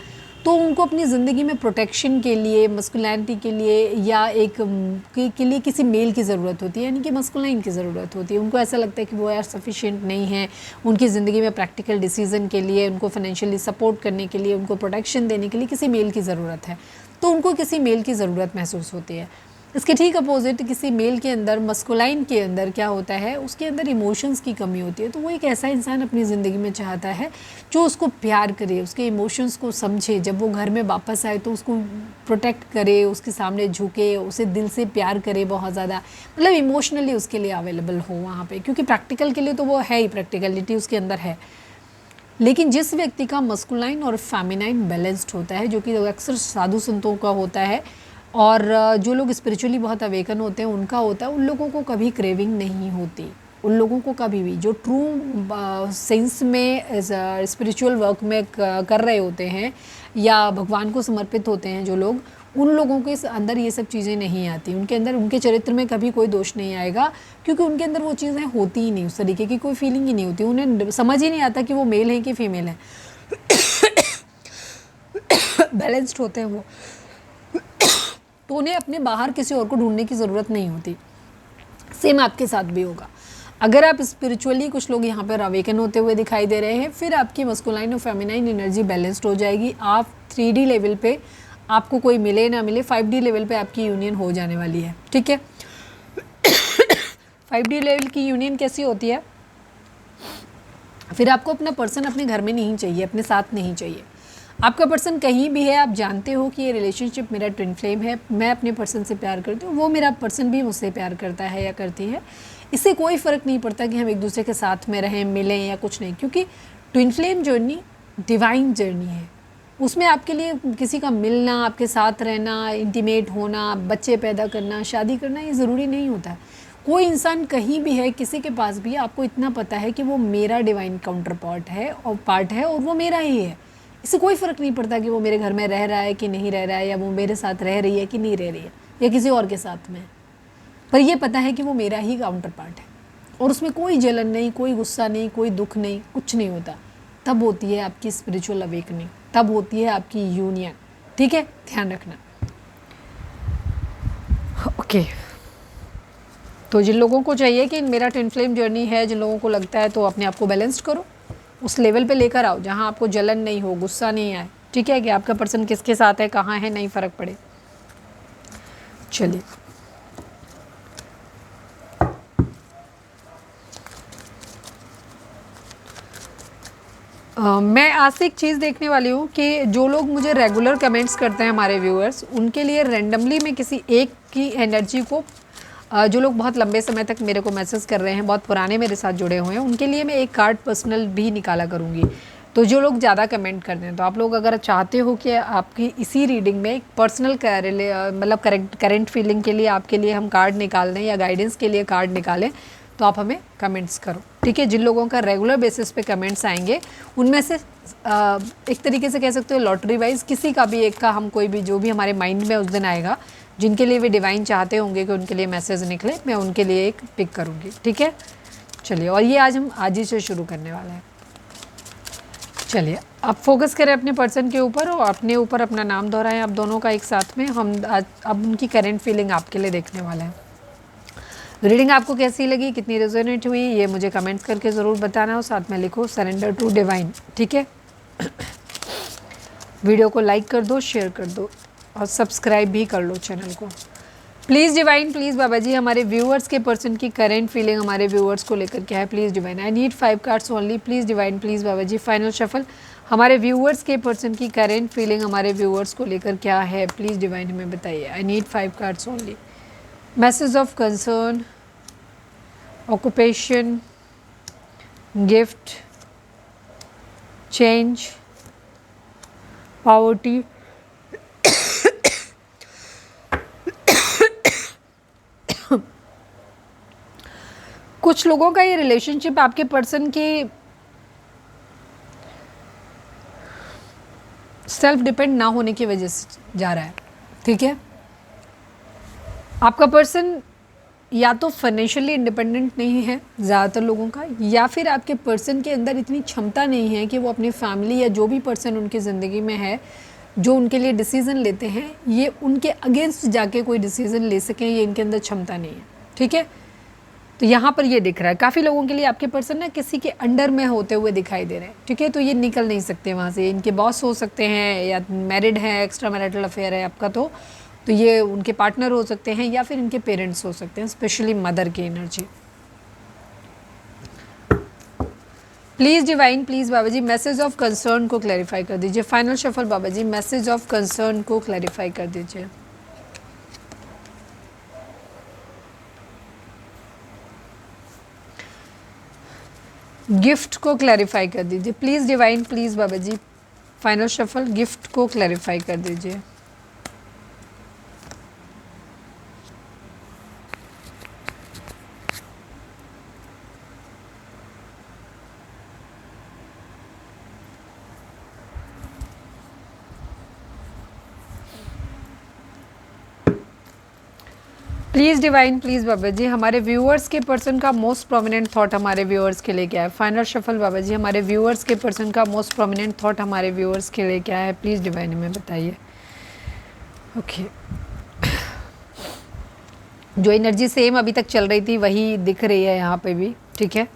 तो उनको अपनी ज़िंदगी में प्रोटेक्शन के लिए, मस्कुलिनिटी के लिए, या एक के लिए किसी मेल की ज़रूरत होती है, यानी कि मस्कुलाइन की ज़रूरत होती है। उनको ऐसा लगता है कि वो यार सफिशिएंट नहीं है उनकी ज़िंदगी में प्रैक्टिकल डिसीजन के लिए, उनको फाइनेंशियली सपोर्ट करने के लिए, उनको प्रोटेक्शन देने के लिए किसी मेल की ज़रूरत है, तो उनको किसी मेल की ज़रूरत महसूस होती है। इसके ठीक अपोजिट किसी मेल के अंदर, मस्कुलाइन के अंदर क्या होता है, उसके अंदर इमोशंस की कमी होती है। तो वो एक ऐसा इंसान अपनी ज़िंदगी में चाहता है जो उसको प्यार करे, उसके इमोशंस को समझे, जब वो घर में वापस आए तो उसको प्रोटेक्ट करे, उसके सामने झुके, उसे दिल से प्यार करे बहुत ज़्यादा, मतलब इमोशनली उसके लिए अवेलेबल हो वहाँ पे, क्योंकि प्रैक्टिकल के लिए तो वो है ही, प्रैक्टिकलिटी उसके अंदर है। लेकिन जिस व्यक्ति का मस्कुलाइन और फेमिनाइन बैलेंस्ड होता है, जो कि अक्सर साधु संतों का होता है, और जो लोग स्पिरिचुअली बहुत अवेकन होते हैं उनका होता है, उन लोगों को कभी क्रेविंग नहीं होती। उन लोगों को कभी भी, जो ट्रू सेंस में स्पिरिचुअल वर्क में कर रहे होते हैं या भगवान को समर्पित होते हैं जो लोग, उन लोगों के अंदर ये सब चीज़ें नहीं आती। उनके अंदर, उनके चरित्र में कभी कोई दोष नहीं आएगा, क्योंकि उनके अंदर वो चीज़ें होती ही नहीं, उस तरीके की कोई फीलिंग ही नहीं होती, उन्हें समझ ही नहीं आता कि वो मेल है कि फीमेल है। बैलेंस्ड होते हैं वो, तो उन्हें अपने बाहर किसी और को ढूंढने की ज़रूरत नहीं होती। सेम आपके साथ भी होगा। अगर आप स्पिरिचुअली, कुछ लोग यहाँ पर अवेकन होते हुए दिखाई दे रहे हैं, फिर आपकी मस्कुलाइन और फेमिनाइन एनर्जी बैलेंस्ड हो जाएगी। आप 3D लेवल पे, आपको कोई मिले ना मिले, 5D लेवल पे आपकी यूनियन हो जाने वाली है। ठीक है, 5D लेवल की यूनियन कैसी होती है? फिर आपको अपना पर्सन अपने घर में नहीं चाहिए, अपने साथ नहीं चाहिए। आपका पर्सन कहीं भी है, आप जानते हो कि ये रिलेशनशिप मेरा ट्विन फ्लेम है, मैं अपने पर्सन से प्यार करती हूँ, वो मेरा पर्सन भी मुझसे प्यार करता है या करती है। इससे कोई फ़र्क नहीं पड़ता कि हम एक दूसरे के साथ में रहें, मिलें या कुछ नहीं, क्योंकि twin flame journey divine journey है। उसमें आपके लिए किसी का मिलना, आपके साथ रहना, इंटीमेट होना, बच्चे पैदा करना, शादी करना, ये ज़रूरी नहीं होता है। कोई इंसान कहीं भी है, किसी के पास भी, आपको इतना पता है कि वो मेरा डिवाइन काउंटर पार्ट है और वो मेरा ही है। इससे कोई फ़र्क नहीं पड़ता कि वो मेरे घर में रह रहा है कि नहीं रह रहा है, या वो मेरे साथ रह रही है कि नहीं रह रही है, या किसी और के साथ में। पर ये पता है कि वो मेरा ही काउंटर पार्ट है, और उसमें कोई जलन नहीं, कोई गुस्सा नहीं, कोई दुख नहीं, कुछ नहीं होता। तब होती है आपकी स्पिरिचुअल अवेकनिंग, तब होती है आपकी यूनियन। ठीक है, ध्यान रखना। ओके, तो जिन लोगों को चाहिए कि मेरा ट्विन फ्लेम जर्नी है, जिन लोगों को लगता है, तो अपने आप को बैलेंस्ड करो, उस लेवल पे लेकर आओ जहाँ आपको जलन नहीं हो, गुस्सा नहीं आए। ठीक है, कि आपका पर्सन किसके साथ है, कहाँ है, नहीं फ़र्क पड़े। चलिए, मैं आज से एक चीज़ देखने वाली हूँ कि जो लोग मुझे रेगुलर कमेंट्स करते हैं, हमारे व्यूअर्स, उनके लिए रैंडमली मैं किसी एक की एनर्जी को, जो लोग बहुत लंबे समय तक मेरे को मैसेज कर रहे हैं, बहुत पुराने मेरे साथ जुड़े हुए हैं, उनके लिए मैं एक कार्ड पर्सनल भी निकाला करूँगी। तो जो लोग ज़्यादा कमेंट करते हैं, तो आप लोग अगर चाहते हो कि आपकी इसी रीडिंग में एक पर्सनल मतलब करेंट फीलिंग के लिए आपके लिए हम कार्ड निकाल दें या गाइडेंस के लिए कार्ड निकालें, तो आप हमें कमेंट्स करो। ठीक है, जिन लोगों का रेगुलर बेसिस पे कमेंट्स आएंगे, उनमें से एक तरीके से कह सकते हो लॉटरी वाइज किसी का भी एक का, हम कोई भी जो भी हमारे माइंड में उस दिन आएगा, जिनके लिए भी डिवाइन चाहते होंगे कि उनके लिए मैसेज निकले, मैं उनके लिए एक पिक करूँगी। ठीक है, चलिए, और ये हम आज ही से शुरू करने वाले हैं। चलिए, आप फोकस करें अपने पर्सन के ऊपर और अपने ऊपर अपना नाम दोहराएं आप दोनों का एक साथ में। हम आज अब उनकी करेंट फीलिंग आपके लिए देखने वाले हैं। रीडिंग आपको कैसी लगी, कितनी रेजोनेट हुई, ये मुझे कमेंट्स करके ज़रूर बताना, और साथ में लिखो सरेंडर टू डिवाइन। ठीक है, वीडियो को लाइक कर दो, शेयर कर दो, और सब्सक्राइब भी कर लो चैनल को। Please divine, please Baba ji, हमारे व्यूअर्स के पर्सन की करेंट फीलिंग हमारे व्यूअर्स को लेकर क्या है, please divine. I need 5 cards only, please divine, please Baba ji. Final shuffle, हमारे व्यूअर्स के पर्सन की करेंट फीलिंग हमारे व्यूअर्स को लेकर क्या है, प्लीज़ डिवाइन हमें बताइए। I need 5 cards only. Message of concern, occupation, gift, change, poverty, कुछ लोगों का ये रिलेशनशिप आपके पर्सन की सेल्फ डिपेंड ना होने की वजह से जा रहा है। ठीक है, आपका पर्सन या तो फाइनेंशियली इंडिपेंडेंट नहीं है ज़्यादातर लोगों का, या फिर आपके पर्सन के अंदर इतनी क्षमता नहीं है कि वो अपनी फैमिली या जो भी पर्सन उनकी ज़िंदगी में है, जो उनके लिए डिसीज़न लेते हैं, ये उनके अगेंस्ट जाके कोई डिसीज़न ले सकें, ये इनके अंदर क्षमता नहीं है। ठीक है, तो यहाँ पर ये दिख रहा है काफ़ी लोगों के लिए आपके पर्सन ना किसी के अंडर में होते हुए दिखाई दे रहे हैं। ठीक है, तो ये निकल नहीं सकते वहाँ से, इनके बॉस हो सकते हैं, या मैरिड है, एक्स्ट्रा मैरिटल अफेयर है आपका, तो ये उनके पार्टनर हो सकते हैं, या फिर इनके पेरेंट्स हो सकते हैं, स्पेशली मदर की energy. Please divine, please Baba ji, message of concern को क्लैरिफाई कर दीजिए। Final shuffle Baba ji, message of concern को क्लैरिफाई कर दीजिए। गिफ्ट को क्लैरिफाई कर दीजिए। Please divine, please Baba ji, final shuffle, gift को क्लैरिफाई कर दीजिए। Please divine, please Baba ji हमारे व्यूअर्स के पर्सन का मोस्ट प्रोमिनेंट थॉट हमारे व्यूअर्स के लिए क्या है। फाइनल शफल बाबा जी हमारे व्यूअर्स के पर्सन का मोस्ट प्रोमिनेंट थॉट हमारे व्यूअर्स के लिए क्या है, प्लीज़ डिवाइन हमें बताइए। ओके, जो एनर्जी सेम अभी तक चल रही थी वही दिख रही है यहाँ पे भी, ठीक है।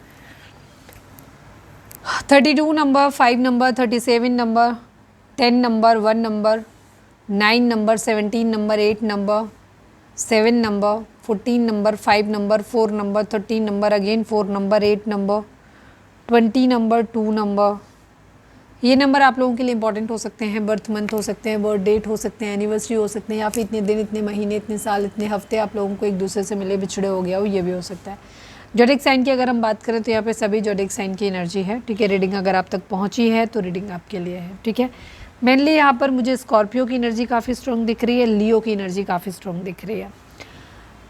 32 number, 5 number, 37 number, 10 number, 1 number, 9 number, 17 number, 8 number, 7 number, 14 number, 5 number, 4 number, 13 number, again 4 number, 8 number, 20 number, 2 number. ये नंबर आप लोगों के लिए इंपॉर्टेंट हो सकते हैं, बर्थ मंथ हो सकते हैं, बर्थ डेट हो सकते हैं, एनिवर्सरी हो सकते हैं, या फिर इतने दिन, इतने महीने, इतने साल, इतने हफ्ते आप लोगों को एक दूसरे से मिले बिछड़े हो गया हो, ये भी हो सकता है। जोडिक साइन की अगर हम बात करें तो यहाँ पे सभी जोडिक साइन की एनर्जी है, ठीक है। रीडिंग अगर आप तक पहुँची है तो रीडिंग आपके लिए है, ठीक है। मेनली यहाँ पर मुझे स्कॉर्पियो की एनर्जी काफ़ी स्ट्रॉन्ग दिख रही है, लियो की एनर्जी काफ़ी स्ट्रॉन्ग दिख रही है।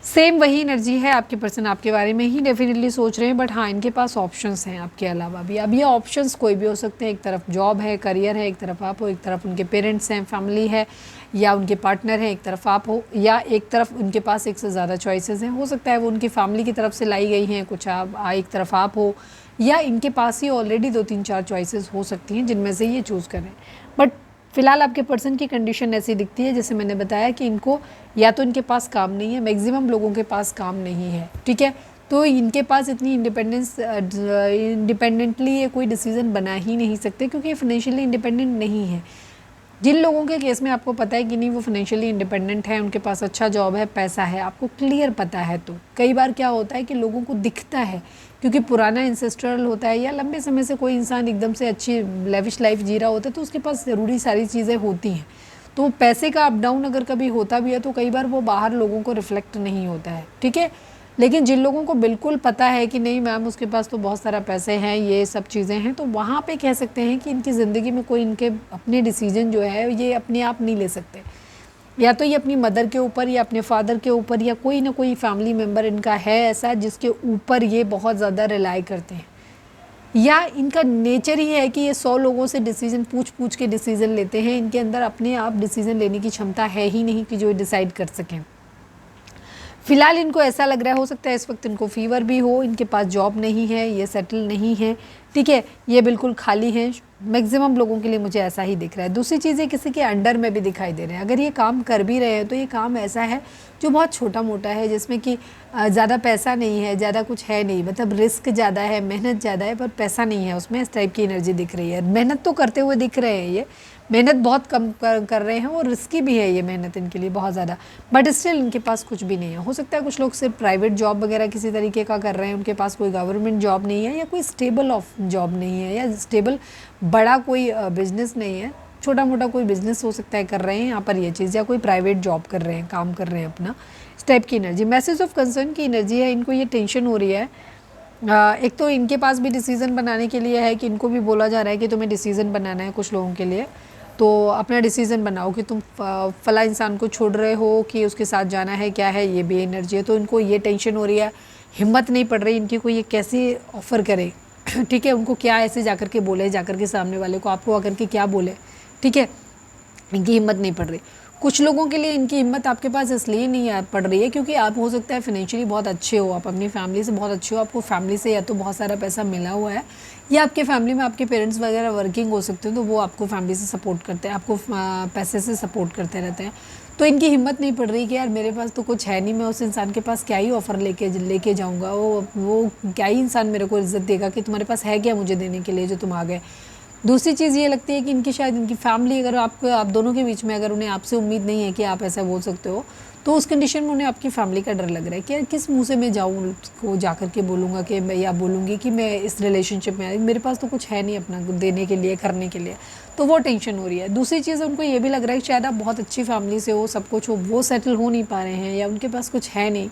सेम वही एनर्जी है, आपके पर्सन आपके बारे में ही डेफिनेटली सोच रहे हैं, बट हाँ इनके पास ऑप्शंस हैं आपके अलावा भी। अब ये ऑप्शंस कोई भी हो सकते हैं, एक तरफ जॉब है, करियर है, एक तरफ आप हो, एक तरफ उनके पेरेंट्स हैं, फैमिली है, या उनके पार्टनर है, एक तरफ आप हो, या एक तरफ उनके पास एक से ज़्यादा चॉइसेस हैं। हो सकता है वो उनकी फैमिली की तरफ से लाई गई हैं कुछ, आप एक तरफ आप हो, या इनके पास ही ऑलरेडी 2-3-4 चॉइसेस हो सकती हैं जिनमें से ये चूज़ करें। बट फिलहाल आपके पर्सन की कंडीशन ऐसी दिखती है जैसे मैंने बताया कि इनको या तो इनके पास काम नहीं है, मैक्सिमम लोगों के पास काम नहीं है, ठीक है। तो इनके पास इतनी इंडिपेंडेंटली ये कोई डिसीज़न बना ही नहीं सकते, क्योंकि ये फाइनेंशियली इंडिपेंडेंट नहीं है। जिन लोगों के केस में आपको पता है कि नहीं वो फाइनेंशियली इंडिपेंडेंट है, उनके पास अच्छा जॉब है, पैसा है, आपको क्लियर पता है, तो कई बार क्या होता है कि लोगों को दिखता है, क्योंकि पुराना इंसेस्ट्रल होता है, या लंबे समय से कोई इंसान एकदम से अच्छी लेविश लाइफ जी रहा होता है, तो उसके पास ज़रूरी सारी चीज़ें होती हैं। तो पैसे का अप डाउन अगर कभी होता भी है तो कई बार वो बाहर लोगों को रिफ्लेक्ट नहीं होता है, ठीक है। लेकिन जिन लोगों को बिल्कुल पता है कि नहीं मैम उसके पास तो बहुत सारा पैसे हैं, ये सब चीज़ें हैं, तो वहाँ पे कह सकते हैं कि इनकी ज़िंदगी में कोई इनके अपने डिसीजन जो है ये अपने आप नहीं ले सकते। या तो ये अपनी मदर के ऊपर, या अपने फादर के ऊपर, या कोई ना कोई फैमिली मेम्बर इनका है ऐसा जिसके ऊपर ये बहुत ज़्यादा रिलाई करते हैं, या इनका नेचर ही है कि ये 100 लोगों से डिसीजन पूछ के डिसीजन लेते हैं। इनके अंदर अपने आप डिसीजन लेने की क्षमता है ही नहीं कि जो डिसाइड कर सकें। फिलहाल इनको ऐसा लग रहा है, हो सकता है इस वक्त इनको फीवर भी हो, इनके पास जॉब नहीं है, ये सेटल नहीं है, ठीक है, ये बिल्कुल खाली हैं। मैक्सिमम लोगों के लिए मुझे ऐसा ही दिख रहा है। दूसरी चीज़ ये किसी के अंडर में भी दिखाई दे रहे हैं। अगर ये काम कर भी रहे हैं तो ये काम ऐसा है जो बहुत छोटा मोटा है, जिसमें कि ज़्यादा पैसा नहीं है, ज़्यादा कुछ है नहीं, मतलब रिस्क ज़्यादा है, मेहनत ज़्यादा है, पर पैसा नहीं है उसमें। इस टाइप की एनर्जी दिख रही है। मेहनत तो करते हुए दिख रहे हैं, ये मेहनत बहुत कम कर रहे हैं, और रिस्की भी है ये मेहनत इनके लिए बहुत ज़्यादा, बट स्टिल इनके पास कुछ भी नहीं है। हो सकता है कुछ लोग सिर्फ प्राइवेट जॉब वगैरह किसी तरीके का कर रहे हैं, उनके पास कोई गवर्नमेंट जॉब नहीं है, या कोई स्टेबल ऑफ जॉब नहीं है, या स्टेबल बड़ा कोई बिजनेस नहीं है, छोटा मोटा कोई बिजनेस हो सकता है कर रहे हैं यहाँ पर ये चीज़, या कोई प्राइवेट जॉब कर रहे हैं, काम कर रहे हैं अपना, इस टाइप की एनर्जी। मैसेज ऑफ कंसर्न की एनर्जी है, इनको ये टेंशन हो रही है। एक तो इनके पास भी डिसीज़न बनाने के लिए है कि इनको भी बोला जा रहा है कि तुम्हें डिसीज़न बनाना है कुछ लोगों के लिए, तो अपना डिसीज़न बनाओ कि तुम फला इंसान को छोड़ रहे हो कि उसके साथ जाना है, क्या है, ये भी एनर्जी है। तो इनको ये टेंशन हो रही है, हिम्मत नहीं पड़ रही इनकी, कोई ये कैसे ऑफ़र करे, ठीक है, उनको क्या ऐसे जाकर के बोले, जाकर के सामने वाले को आपको आकर के क्या बोले, ठीक है, इनकी हिम्मत नहीं पड़ रही। कुछ लोगों के लिए इनकी हिम्मत आपके पास इसलिए नहीं पड़ रही है क्योंकि आप हो सकता है फाइनेंशियली बहुत अच्छे हो, आप अपनी फैमिली से बहुत अच्छे हो, आपको फैमिली से या तो बहुत सारा पैसा मिला हुआ है, या आपके फैमिली में आपके पेरेंट्स वगैरह वर्किंग हो सकते हैं, तो वो आपको फैमिली से सपोर्ट करते हैं, आपको पैसे से सपोर्ट करते रहते हैं। तो इनकी हिम्मत नहीं पड़ रही कि यार मेरे पास तो कुछ है नहीं, मैं उस इंसान के पास क्या ही ऑफ़र लेके जाऊँगा, वो क्या ही इंसान मेरे को इज़्ज़त देगा कि तुम्हारे पास है क्या मुझे देने के लिए जो तुम आ गए। दूसरी चीज़ ये लगती है कि इनकी शायद इनकी फैमिली, अगर आप दोनों के बीच में अगर उन्हें आपसे उम्मीद नहीं है कि आप ऐसा बोल सकते हो, तो उस कंडीशन में उन्हें आपकी फैमिली का डर लग रहा है कि यार किस मुंह से मैं जाऊँ को जा कर के बोलूँगा कि मैं, या बोलूँगी कि मैं इस रिलेशनशिप में मेरे पास तो कुछ है नहीं अपना देने के लिए, करने के लिए, तो वो टेंशन हो रही है। दूसरी चीज़ उनको ये भी लग रहा है कि शायद आप बहुत अच्छी फैमिली से हो, सब कुछ हो, वो सेटल हो नहीं पा रहे हैं, या उनके पास कुछ है नहीं,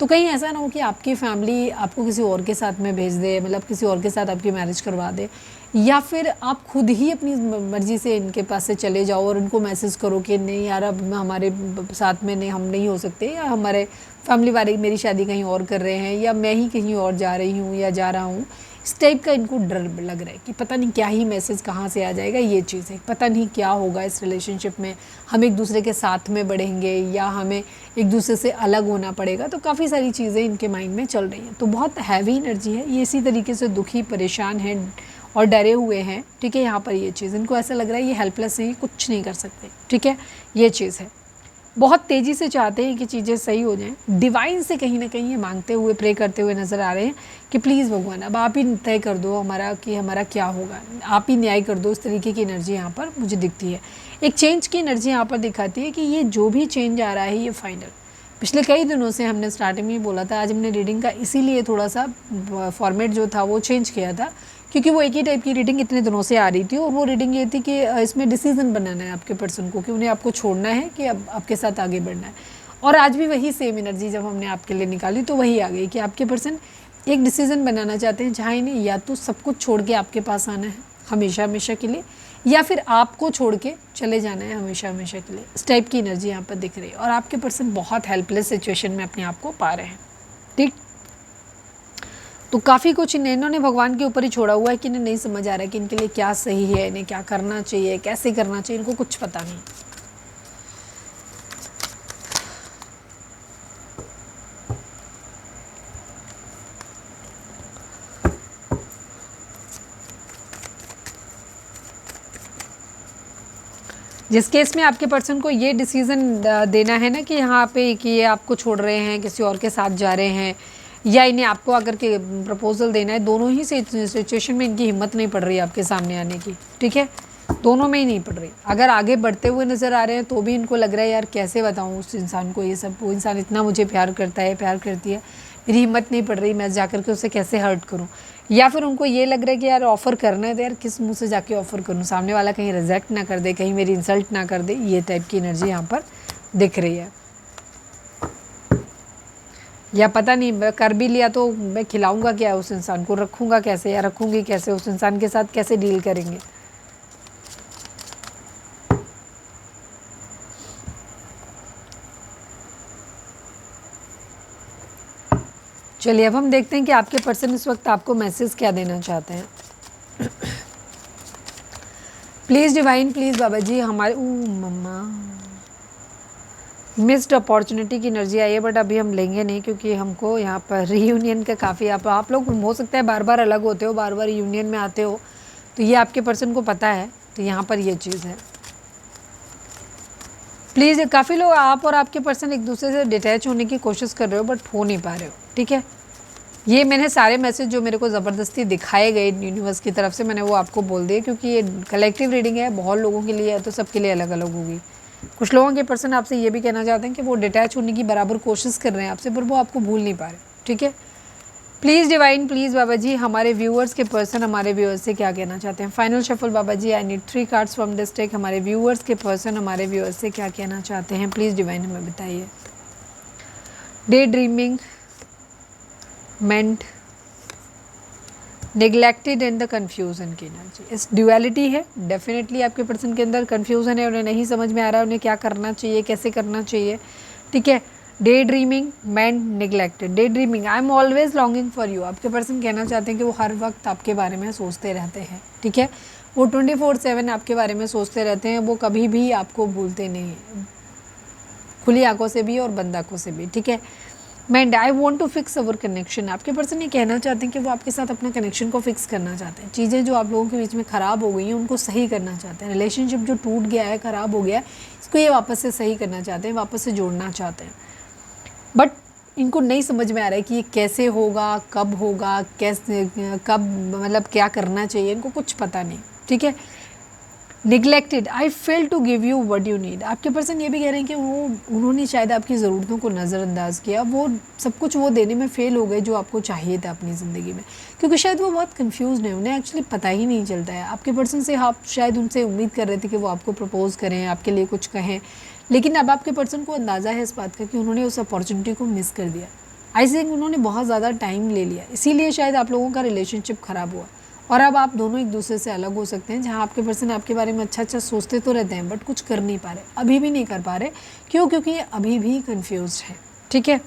तो कहीं ऐसा ना हो कि आपकी फैमिली आपको किसी और के साथ में भेज दे, मतलब किसी और के साथ आपकी मैरिज करवा दे, या फिर आप खुद ही अपनी मर्ज़ी से इनके पास से चले जाओ और उनको मैसेज करो कि नहीं यार अब हमारे साथ में नहीं, हम नहीं हो सकते, या हमारे फैमिली वाले मेरी शादी कहीं और कर रहे हैं, या मैं ही कहीं और जा रही हूँ या जा रहा हूँ, इस टाइप का इनको डर लग रहा है कि पता नहीं क्या ही मैसेज कहाँ से आ जाएगा, ये चीज़ है, पता नहीं क्या होगा इस रिलेशनशिप में, हम एक दूसरे के साथ में बढ़ेंगे या हमें एक दूसरे से अलग होना पड़ेगा। तो काफ़ी सारी चीज़ें इनके माइंड में चल रही हैं। तो बहुत हैवी एनर्जी है, ये इसी तरीके से दुखी, परेशान हैं और डरे हुए हैं। ठीक है, यहाँ पर ये चीज़ इनको ऐसा लग रहा है ये हेल्पलेस है, ये कुछ नहीं कर सकते। ठीक है, ये चीज़ है, बहुत तेज़ी से चाहते हैं कि चीज़ें सही हो जाएं। डिवाइन से कहीं ना कहीं ये मांगते हुए, प्रे करते हुए नज़र आ रहे हैं कि प्लीज़ भगवान अब आप ही तय कर दो हमारा कि हमारा क्या होगा, आप ही न्याय कर दो। इस तरीके की एनर्जी यहाँ पर मुझे दिखती है। एक चेंज की एनर्जी यहाँ पर दिखाती है कि ये जो भी चेंज आ रहा है ये फाइनल। पिछले कई दिनों से हमने स्टार्टिंग में ही बोला था, आज हमने रीडिंग का इसीलिए थोड़ा सा फॉर्मेट जो था वो चेंज किया था, क्योंकि वो एक ही टाइप की रीडिंग इतने दिनों से आ रही थी। और वो रीडिंग ये थी कि इसमें डिसीजन बनाना है आपके पर्सन को कि उन्हें आपको छोड़ना है कि अब आपके साथ आगे बढ़ना है। और आज भी वही सेम एनर्जी जब हमने आपके लिए निकाली तो वही आ गई कि आपके पर्सन एक डिसीज़न बनाना चाहते हैं जहाँ इन्हें या तो सब कुछ छोड़ के आपके पास आना है हमेशा हमेशा के लिए, या फिर आपको छोड़ के चले जाना है हमेशा हमेशा के लिए। इस टाइप की एनर्जी यहाँ पर दिख रही है। और आपके पर्सन बहुत हेल्पलेस सिचुएशन में अपने आप को पा रहे हैं। ठीक, तो काफ़ी कुछ इन्होंने भगवान के ऊपर ही छोड़ा हुआ है कि इन्हें नहीं समझ आ रहा है कि इनके लिए क्या सही है, इन्हें क्या करना चाहिए, कैसे करना चाहिए, इनको कुछ पता नहीं। जिस केस में आपके पर्सन को ये डिसीज़न देना है ना कि यहाँ पे कि ये आपको छोड़ रहे हैं, किसी और के साथ जा रहे हैं, या इन्हें आपको अगर के प्रपोजल देना है, दोनों ही सिचुएशन में इनकी हिम्मत नहीं पड़ रही है आपके सामने आने की। ठीक है, दोनों में ही नहीं पड़ रही। अगर आगे बढ़ते हुए नज़र आ रहे हैं तो भी इनको लग रहा है यार कैसे बताऊँ उस इंसान को ये सब, वो इंसान इतना मुझे प्यार करता है, प्यार करती है, मेरी हिम्मत नहीं पड़ रही मैं जाकर के उसे कैसे हर्ट करूँ। या फिर उनको ये लग रहा है कि यार ऑफ़र करना है तो यार किस मुँह से जाके ऑफ़र करूँ, सामने वाला कहीं रिजेक्ट ना कर दे, कहीं मेरी इंसल्ट ना कर दे। ये टाइप की एनर्जी यहाँ पर दिख रही है। या पता नहीं मैं कर भी लिया तो मैं खिलाऊंगा क्या उस इंसान को, रखूंगा कैसे या रखूंगी कैसे, उस इंसान के साथ कैसे डील करेंगे। चलिए अब हम देखते हैं कि आपके पर्सन इस वक्त आपको मैसेज क्या देना चाहते हैं। Please divine, please Baba ji हमारे मम्मा मिस्ड अपॉर्चुनिटी की एनर्जी आई है, बट अभी हम लेंगे नहीं क्योंकि हमको यहाँ पर रीयूनियन का काफ़ी आप लोग हो सकता है बार बार अलग होते हो, बार बार यूनियन में आते हो, तो ये आपके पर्सन को पता है। तो यहाँ पर ये चीज़ है। प्लीज़, काफ़ी लोग आप और आपके पर्सन एक दूसरे से डिटैच होने की कोशिश कर रहे हो बट हो नहीं पा रहे हो। ठीक है, ये मैंने सारे मैसेज जो मेरे को ज़बरदस्ती दिखाए गए यूनिवर्स की तरफ से मैंने वो आपको बोल दिए, क्योंकि ये कलेक्टिव रीडिंग है, बहुत लोगों के लिए है तो सबके लिए अलग अलग होगी। कुछ लोगों के पर्सन आपसे ये भी कहना चाहते हैं कि वो डिटैच होने की बराबर कोशिश कर रहे हैं आपसे, पर वो आपको भूल नहीं पा रहे। ठीक है, please divine, please Baba ji हमारे व्यूअर्स के पर्सन हमारे व्यूअर्स से क्या कहना चाहते हैं। Final shuffle Baba ji, I need 3 cards from this deck. हमारे व्यूअर्स के पर्सन हमारे व्यूअर्स से क्या कहना चाहते हैं, प्लीज़ डिवाइन हमें बताइए। डे ड्रीमिंग, मेंट, नेग्लेक्टेड एंड द कन्फ्यूज़न की एनर्जी। इस ड्यूअलिटी है, डेफिनेटली आपके पर्सन के अंदर कन्फ्यूज़न है, उन्हें नहीं समझ में आ रहा है उन्हें क्या करना चाहिए, कैसे करना चाहिए। ठीक है, डे ड्रीमिंग, मेंट, neglected. Day dreaming, I am always longing for you. आपके पर्सन कहना चाहते हैं कि वो हर वक्त आपके बारे में सोचते रहते हैं। ठीक है, वो 24/7 आपके बारे में सोचते रहते हैं, वो कभी भी आपको भूलते नहीं हैं, खुली आंखों से भी और बंद आंखों से भी। ठीक है, mend, I want to fix our connection. आपके पर्सन ये कहना चाहते हैं कि वो आपके साथ अपना कनेक्शन को फिक्स करना चाहते हैं। चीज़ें जो आप लोगों के बीच में ख़राब हो गई हैं उनको सही करना चाहते हैं। रिलेशनशिप जो टूट गया है, ख़राब हो गया है, इसको ये वापस से सही करना चाहते हैं, वापस से जोड़ना चाहते हैं। बट इनको नहीं समझ में आ रहा है कि ये कैसे होगा, कब होगा, कैसे, कब, मतलब क्या करना चाहिए, इनको कुछ पता नहीं। ठीक है, neglected, I fail to give you what you need. आपके पर्सन ये भी कह रहे हैं कि उन्होंने शायद आपकी ज़रूरतों को नज़रअंदाज किया, वो सब कुछ वो देने में फ़ेल हो गए जो आपको चाहिए था अपनी ज़िंदगी में, क्योंकि शायद वो बहुत कंफ्यूज्ड है, उन्हें एक्चुअली पता ही नहीं चलता है। आपके पर्सन से आप शायद उनसे उम्मीद कर रहे थे कि वो आपको प्रपोज़ करें, आपके लिए कुछ कहें, लेकिन अब आपके पर्सन को अंदाज़ा है इस बात का कि उन्होंने उस अपॉर्चुनिटी को मिस कर दिया। आई थिंक उन्होंने बहुत ज़्यादा टाइम ले लिया, इसीलिए शायद आप लोगों का रिलेशनशिप ख़राब हुआ और अब आप दोनों एक दूसरे से अलग हो सकते हैं। जहाँ आपके पर्सन आपके बारे में अच्छा अच्छा सोचते तो रहते हैं बट कुछ कर नहीं पा रहे, अभी भी नहीं कर पा रहे। क्यों? क्योंकि ये अभी भी कंफ्यूज्ड है। ठीक है,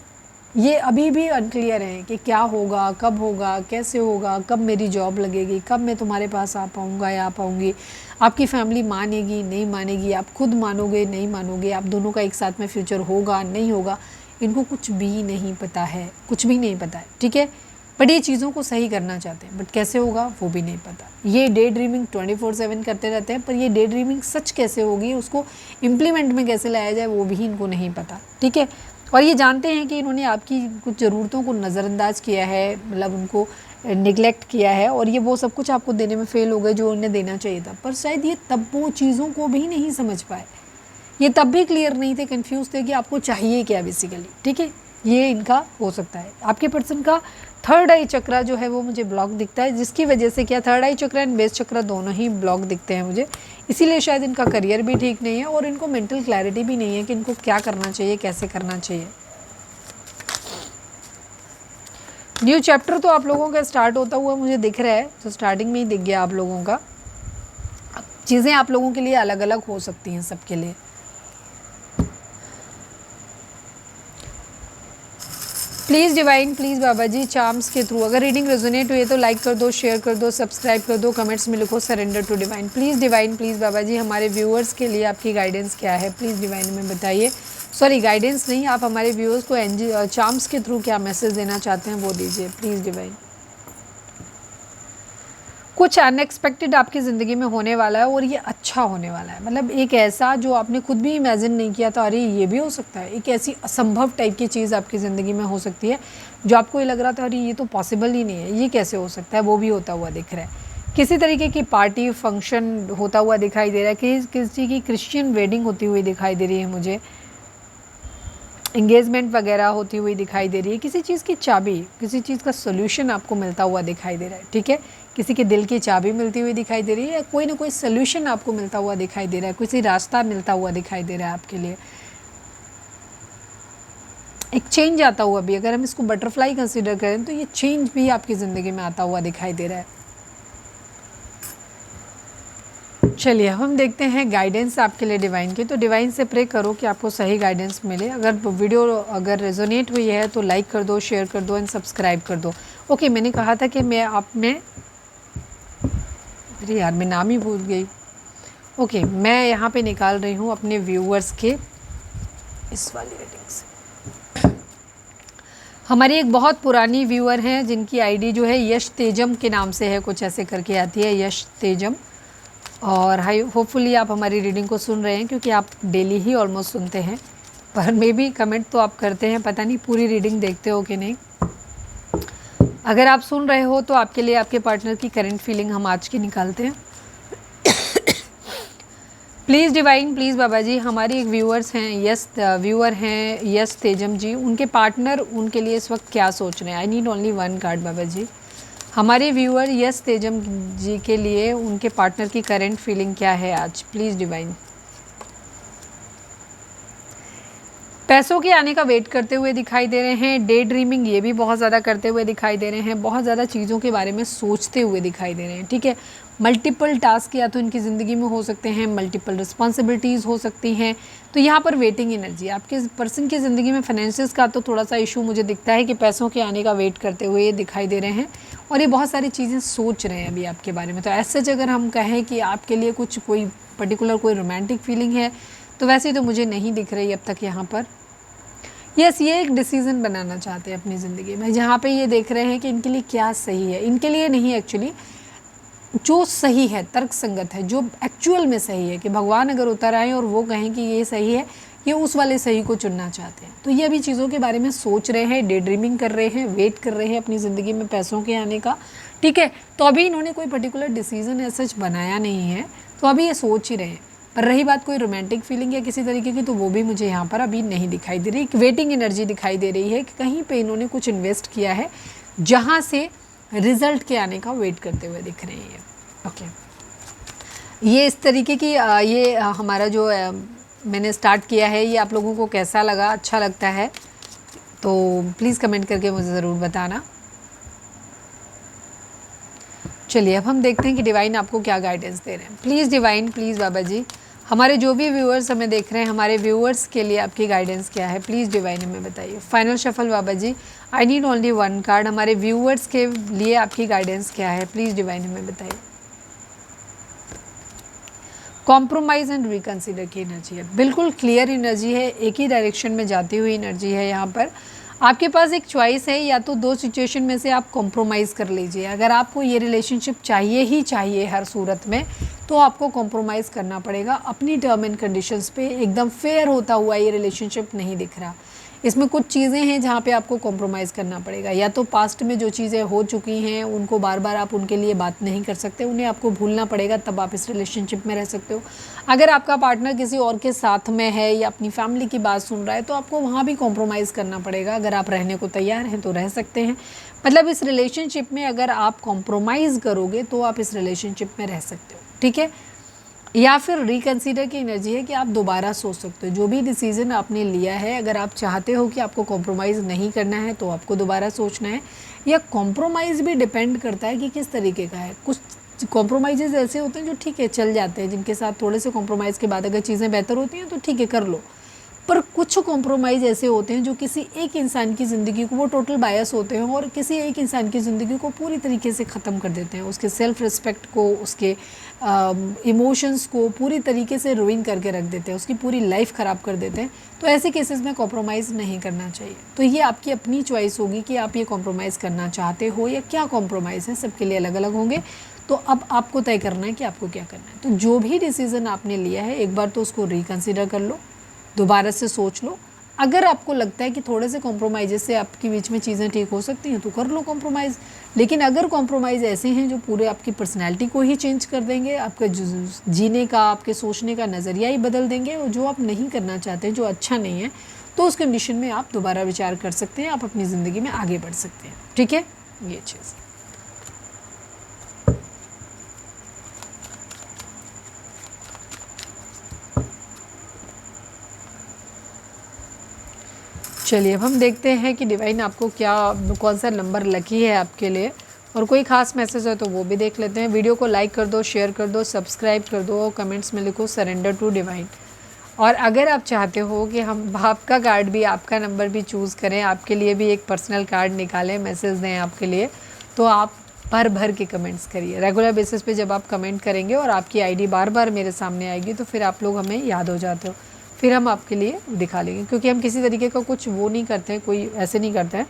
ये अभी भी अनक्लियर है कि क्या होगा, कब होगा, कैसे होगा, कब मेरी जॉब लगेगी, कब मैं तुम्हारे पास आ पाऊँगा या आ पाऊँगी। आपकी फैमिली मानेगी नहीं मानेगी, आप खुद मानोगे नहीं मानोगे, आप दोनों का एक साथ में फ्यूचर होगा नहीं होगा, इनको कुछ भी नहीं पता है, कुछ भी नहीं पता है, ठीक है। बट ये चीज़ों को सही करना चाहते हैं, बट कैसे होगा वो भी नहीं पता। ये डे ड्रीमिंग 24/7 करते रहते हैं, पर ये डे ड्रीमिंग सच कैसे होगी, उसको इम्प्लीमेंट में कैसे लाया जाए वो भी इनको नहीं पता, ठीक है। और ये जानते हैं कि इन्होंने आपकी कुछ ज़रूरतों को नज़रअंदाज किया है, मतलब उनको निगलेक्ट किया है, और ये वो सब कुछ आपको देने में फ़ेल हो गए जो उन्हें देना चाहिए था। पर शायद ये तब वो चीज़ों को भी नहीं समझ पाए, ये तब भी क्लियर नहीं थे, कंफ्यूज थे कि आपको चाहिए क्या बेसिकली, ठीक है। ये इनका हो सकता है। आपके पर्सन का थर्ड आई चक्रा जो है वो मुझे ब्लॉक दिखता है, जिसकी वजह से क्या, third eye chakra and base chakra दोनों ही ब्लॉक दिखते हैं मुझे। इसीलिए शायद इनका करियर भी ठीक नहीं है और इनको मेंटल क्लैरिटी भी नहीं है कि इनको क्या करना चाहिए, कैसे करना चाहिए। न्यू चैप्टर तो आप लोगों का स्टार्ट होता हुआ मुझे दिख रहा है, तो स्टार्टिंग में ही दिख गया आप लोगों का। चीज़ें आप लोगों के लिए अलग अलग हो सकती हैं सबके लिए। Please divine, please Baba ji, charms के थ्रू अगर रीडिंग रेजोनेट हुई है तो लाइक कर दो, शेयर कर दो, सब्सक्राइब कर दो, कमेंट्स में लिखो surrender to divine. Please divine, please Baba ji, हमारे व्यूअर्स के लिए आपकी गाइडेंस क्या है, प्लीज़ डिवाइन में बताइए। सॉरी, गाइडेंस नहीं, आप हमारे व्यूअर्स को चार्म्स के थ्रू क्या मैसेज देना चाहते हैं वो दीजिए, प्लीज़ डिवाइन। कुछ अनएक्सपेक्टेड आपकी ज़िंदगी में होने वाला है और ये अच्छा होने वाला है, मतलब एक ऐसा जो आपने खुद भी इमेजिन नहीं किया था, अरे ये भी हो सकता है। एक ऐसी असंभव टाइप की चीज़ आपकी ज़िंदगी में हो सकती है जो आपको ये लग रहा था अरे ये तो पॉसिबल ही नहीं है, ये कैसे हो सकता है, वो भी होता हुआ दिख रहा है। किसी तरीके की पार्टी फंक्शन होता हुआ दिखाई दे रहा है, किसी की क्रिश्चियन वेडिंग होती हुई दिखाई दे रही है मुझे, एंगेजमेंट वगैरह होती हुई दिखाई दे रही है, किसी चीज़ की चाबी, किसी चीज़ का सोल्यूशन आपको मिलता हुआ दिखाई दे रहा है, ठीक है। किसी के दिल की चाबी मिलती हुई दिखाई दे रही है, या कोई ना कोई सोल्यूशन आपको मिलता हुआ दिखाई दे रहा है, किसी रास्ता मिलता हुआ दिखाई दे रहा है आपके लिए। एक चेंज आता हुआ भी, अगर हम इसको बटरफ्लाई कंसीडर करें तो ये चेंज भी आपकी ज़िंदगी में आता हुआ दिखाई दे रहा है। चलिए अब हम देखते हैं गाइडेंस आपके लिए डिवाइन की। तो डिवाइन से प्रे करो कि आपको सही गाइडेंस मिले। अगर वीडियो अगर रेजोनेट हुई है तो लाइक कर दो, शेयर कर दो एंड सब्सक्राइब कर दो। ओके, मैंने कहा था कि मैं अरे यार मैं नाम ही भूल गई। ओके, मैं यहाँ पे निकाल रही हूँ अपने व्यूअर्स के इस वाली रेटिंग से। हमारी एक बहुत पुरानी व्यूअर हैं जिनकी आईडी जो है यश तेजम के नाम से है, कुछ ऐसे करके आती है, यश तेजम। और हाई होपफुली आप हमारी रीडिंग को सुन रहे हैं, क्योंकि आप डेली ही ऑलमोस्ट सुनते हैं, पर मे भी कमेंट तो आप करते हैं, पता नहीं पूरी रीडिंग देखते हो कि नहीं। अगर आप सुन रहे हो तो आपके लिए आपके पार्टनर की करंट फीलिंग हम आज की निकालते हैं। प्लीज़ डिवाइन, प्लीज़ बाबा जी, हमारी एक व्यूअर्स हैं व्यूअर हैं यस तेजम जी, उनके पार्टनर उनके लिए इस वक्त क्या सोच रहे हैं। I need only one card Baba ji. हमारे व्यूअर यस तेजम जी के लिए उनके पार्टनर की करंट फीलिंग क्या है आज, प्लीज़ डिवाइन। पैसों के आने का वेट करते हुए दिखाई दे रहे हैं, डे ड्रीमिंग ये भी बहुत ज़्यादा करते हुए दिखाई दे रहे हैं, बहुत ज़्यादा चीज़ों के बारे में सोचते हुए दिखाई दे रहे हैं, ठीक है। मल्टीपल टास्क या तो इनकी ज़िंदगी में हो सकते हैं, मल्टीपल रिस्पॉन्सिबिलिटीज़ हो सकती हैं। तो यहाँ पर वेटिंग एनर्जी आपके पर्सन की ज़िंदगी में फाइनेंसिस का तो थोड़ा सा इशू मुझे दिखता है कि पैसों के आने का वेट करते हुए ये दिखाई दे रहे हैं, और ये बहुत सारी चीज़ें सोच रहे हैं अभी आपके बारे में। तो ऐसे अगर हम कहें कि आपके लिए कुछ कोई पर्टिकुलर कोई रोमांटिक फीलिंग है, तो वैसे तो मुझे नहीं दिख रही अब तक यहाँ पर। यस, ये एक डिसीज़न बनाना चाहते हैं अपनी ज़िंदगी में, जहाँ पे ये देख रहे हैं कि इनके लिए क्या सही है, इनके लिए नहीं एक्चुअली जो सही है, तर्क संगत है, जो एक्चुअल में सही है, कि भगवान अगर उतर आए और वो कहें कि ये सही है, ये उस वाले सही को चुनना चाहते हैं। तो ये अभी चीज़ों के बारे में सोच रहे हैं, डे ड्रीमिंग कर रहे हैं, वेट कर रहे हैं अपनी ज़िंदगी में पैसों के आने का, ठीक है। तो अभी इन्होंने कोई पर्टिकुलर डिसीज़न ऐसा बनाया नहीं है, तो अभी ये सोच ही रहे हैं। पर रही बात कोई रोमांटिक फीलिंग या किसी तरीके की, तो वो भी मुझे यहाँ पर अभी नहीं दिखाई दे रही। एक वेटिंग एनर्जी दिखाई दे रही है कि कहीं पे इन्होंने कुछ इन्वेस्ट किया है जहाँ से रिजल्ट के आने का वेट करते हुए दिख रहे हैं। ओके, ये इस तरीके की ये हमारा जो मैंने स्टार्ट किया है, ये आप लोगों को कैसा लगा, अच्छा लगता है तो प्लीज़ कमेंट करके मुझे ज़रूर बताना। चलिए अब हम देखते हैं कि डिवाइन आपको क्या गाइडेंस दे रहे हैं। Please divine, please Baba ji, हमारे जो भी व्यूअर्स हमें देख रहे हैं, हमारे व्यूअर्स के लिए आपकी गाइडेंस क्या है, प्लीज़ डिवाइन हमें बताइए। Final shuffle Baba ji, I need only one card. हमारे व्यूअर्स के लिए आपकी गाइडेंस क्या है, प्लीज़ डिवाइन हमें बताइए। कॉम्प्रोमाइज़ एंड रिकंसिडर की एनर्जी है, बिल्कुल क्लियर एनर्जी है, एक ही डायरेक्शन में जाती हुई एनर्जी है। यहाँ पर आपके पास एक चॉइस है, या तो दो सिचुएशन में से आप कॉम्प्रोमाइज़ कर लीजिए। अगर आपको ये रिलेशनशिप चाहिए ही चाहिए हर सूरत में, तो आपको कॉम्प्रोमाइज़ करना पड़ेगा अपनी टर्म एंड कंडीशंस पे। एकदम फेयर होता हुआ ये रिलेशनशिप नहीं दिख रहा। इसमें कुछ चीज़ें हैं जहाँ पे आपको कॉम्प्रोमाइज़ करना पड़ेगा। या तो पास्ट में जो चीज़ें हो चुकी हैं उनको बार बार आप उनके लिए बात नहीं कर सकते, उन्हें आपको भूलना पड़ेगा, तब आप इस रिलेशनशिप में रह सकते हो। अगर आपका पार्टनर किसी और के साथ में है या अपनी फैमिली की बात सुन रहा है, तो आपको वहाँ भी कॉम्प्रोमाइज़ करना पड़ेगा। अगर आप रहने को तैयार हैं तो रह सकते हैं। मतलब इस रिलेशनशिप में अगर आप कॉम्प्रोमाइज़ करोगे तो आप इस रिलेशनशिप में रह सकते हो, ठीक है। या फिर रिकंसीडर की एनर्जी है कि आप दोबारा सोच सकते हो। जो भी डिसीजन आपने लिया है, अगर आप चाहते हो कि आपको कॉम्प्रोमाइज़ नहीं करना है तो आपको दोबारा सोचना है। या कॉम्प्रोमाइज़ भी डिपेंड करता है कि किस तरीके का है। कुछ कॉम्प्रोमाइज़ ऐसे होते हैं जो ठीक है चल जाते हैं, जिनके साथ थोड़े से कॉम्प्रोमाइज़ के बाद अगर चीज़ें बेहतर होती हैं तो ठीक है कर लो। पर कुछ कॉम्प्रोमाइज़ ऐसे होते हैं जो किसी एक इंसान की ज़िंदगी को, वो टोटल बायस होते हैं और किसी एक इंसान की ज़िंदगी को पूरी तरीके से ख़त्म कर देते हैं। उसके सेल्फ़ रिस्पेक्ट को, उसके इमोशंस को पूरी तरीके से रुइन करके रख देते हैं, उसकी पूरी लाइफ ख़राब कर देते हैं। तो ऐसे केसेस में कॉम्प्रोमाइज़ नहीं करना चाहिए। तो ये आपकी अपनी चॉइस होगी कि आप ये कॉम्प्रोमाइज़ करना चाहते हो या क्या कॉम्प्रोमाइज़ है, सबके लिए अलग अलग होंगे। तो अब आपको तय करना है कि आपको क्या करना है। तो जो भी डिसीज़न आपने लिया है, एक बार तो उसको रिकंसिडर कर लो, दोबारा से सोच लो। अगर आपको लगता है कि थोड़े से कॉम्प्रोमाइज़ से आपके बीच में चीज़ें ठीक हो सकती हैं तो कर लो कॉम्प्रोमाइज़। लेकिन अगर कॉम्प्रोमाइज़ ऐसे हैं जो पूरे आपकी पर्सनैलिटी को ही चेंज कर देंगे, आपका जीने का, आपके सोचने का नज़रिया ही बदल देंगे, और जो आप नहीं करना चाहते, जो अच्छा नहीं है, तो उस कंडीशन में आप दोबारा विचार कर सकते हैं, आप अपनी ज़िंदगी में आगे बढ़ सकते हैं, ठीक है। ये चीज़ चलिए अब हम देखते हैं कि डिवाइन आपको क्या, कौन सा नंबर लकी है आपके लिए, और कोई ख़ास मैसेज है तो वो भी देख लेते हैं। वीडियो को लाइक कर दो, शेयर कर दो, सब्सक्राइब कर दो और कमेंट्स में लिखो सरेंडर टू डिवाइन। और अगर आप चाहते हो कि हम आपका कार्ड भी, आपका नंबर भी चूज़ करें, आपके लिए भी एक पर्सनल कार्ड निकालें, मैसेज दें आपके लिए, तो आप भर भर के कमेंट्स करिए। रेगुलर बेसिस पे जब आप कमेंट करेंगे और आपकी आईडी बार बार मेरे सामने आएगी, तो फिर आप लोग हमें याद हो जाते हो, फिर हम आपके लिए दिखा लेंगे। क्योंकि हम किसी तरीके का कुछ वो नहीं करते हैं, कोई ऐसे नहीं करते हैं।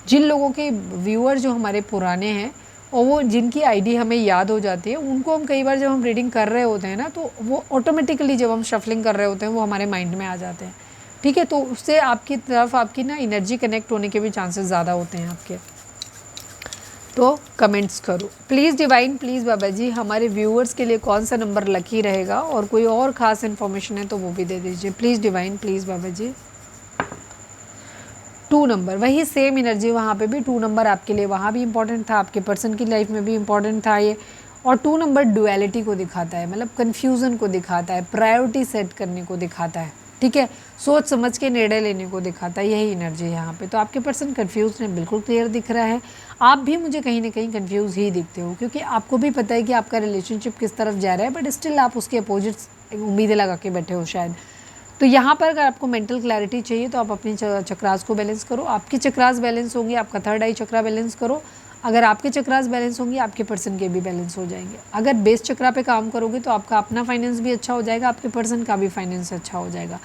जिन लोगों के व्यूअर जो हमारे पुराने हैं और वो जिनकी आईडी हमें याद हो जाती है, उनको हम कई बार जब हम रीडिंग कर रहे होते हैं ना, तो वो ऑटोमेटिकली जब हम शफलिंग कर रहे होते हैं वो हमारे माइंड में आ जाते हैं, ठीक है। तो उससे आपकी तरफ आपकी ना एनर्जी कनेक्ट होने के भी चांसेस ज़्यादा होते हैं आपके। तो कमेंट्स करो please divine, please Baba ji, हमारे व्यूअर्स के लिए कौन सा नंबर लकी रहेगा, और कोई और ख़ास इन्फॉर्मेशन है तो वो भी दे दीजिए please divine, please Baba ji. 2 number, वही सेम एनर्जी वहाँ पे भी 2 नंबर आपके लिए वहाँ भी इम्पॉर्टेंट था, आपके पर्सन की लाइफ में भी इम्पॉर्टेंट था ये। और 2 नंबर डुअलिटी को दिखाता है, मतलब कन्फ्यूज़न को दिखाता है, प्रायोरिटी सेट करने को दिखाता है, ठीक है, सोच समझ के निर्णय लेने को दिखाता है, यही एनर्जी है यहाँ पे। तो आपके पर्सन कन्फ्यूज़ है, बिल्कुल क्लियर दिख रहा है। आप भी मुझे कहीं ना कहीं कन्फ्यूज़ ही दिखते हो, क्योंकि आपको भी पता है कि आपका रिलेशनशिप किस तरफ जा रहा है, बट स्टिल आप उसके अपोजिट उम्मीदें लगा के बैठे हो शायद। तो यहाँ पर अगर आपको मेंटल क्लैरिटी चाहिए तो आप अपनी चक्रास को बैलेंस करो। आपकी चक्रास बैलेंस होंगी, आपका थर्ड आई चक्रा बैलेंस करो। अगर आपके चक्रास बैलेंस होंगी, आपके पर्सन के भी बैलेंस हो जाएंगे। अगर बेस चक्रा पे काम करोगे तो आपका अपना फाइनेंस भी अच्छा हो जाएगा, आपके पर्सन का भी फाइनेंस अच्छा हो जाएगा।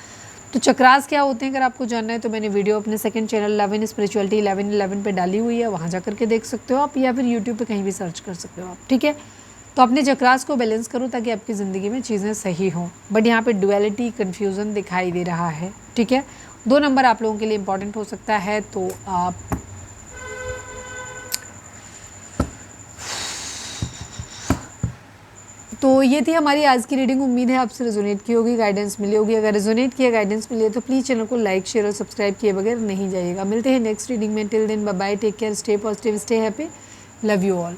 तो चक्रास क्या होते हैं अगर आपको जानना है तो मैंने वीडियो अपने second channel love in spirituality 11 पे डाली हुई है, वहाँ जा करके देख सकते हो आप, या फिर यूट्यूब पे कहीं भी सर्च कर सकते हो आप, ठीक है। तो अपने चक्रास को बैलेंस करो ताकि आपकी ज़िंदगी में चीज़ें सही हों। बट यहाँ पे डुअलिटी, कन्फ्यूज़न दिखाई दे रहा है, ठीक है। 2 नंबर आप लोगों के लिए इंपॉर्टेंट हो सकता है। तो आप तो ये थी हमारी आज की रीडिंग। उम्मीद है आपसे रेजोनेट की होगी, गाइडेंस मिली होगी। अगर रेजोनेट किया, गाइडेंस मिली है तो प्लीज़ चैनल को लाइक, शेयर और सब्सक्राइब किए बगैर नहीं जाइएगा। मिलते हैं नेक्स्ट रीडिंग में। Till then bye bye, take care, stay positive, stay happy, love you all.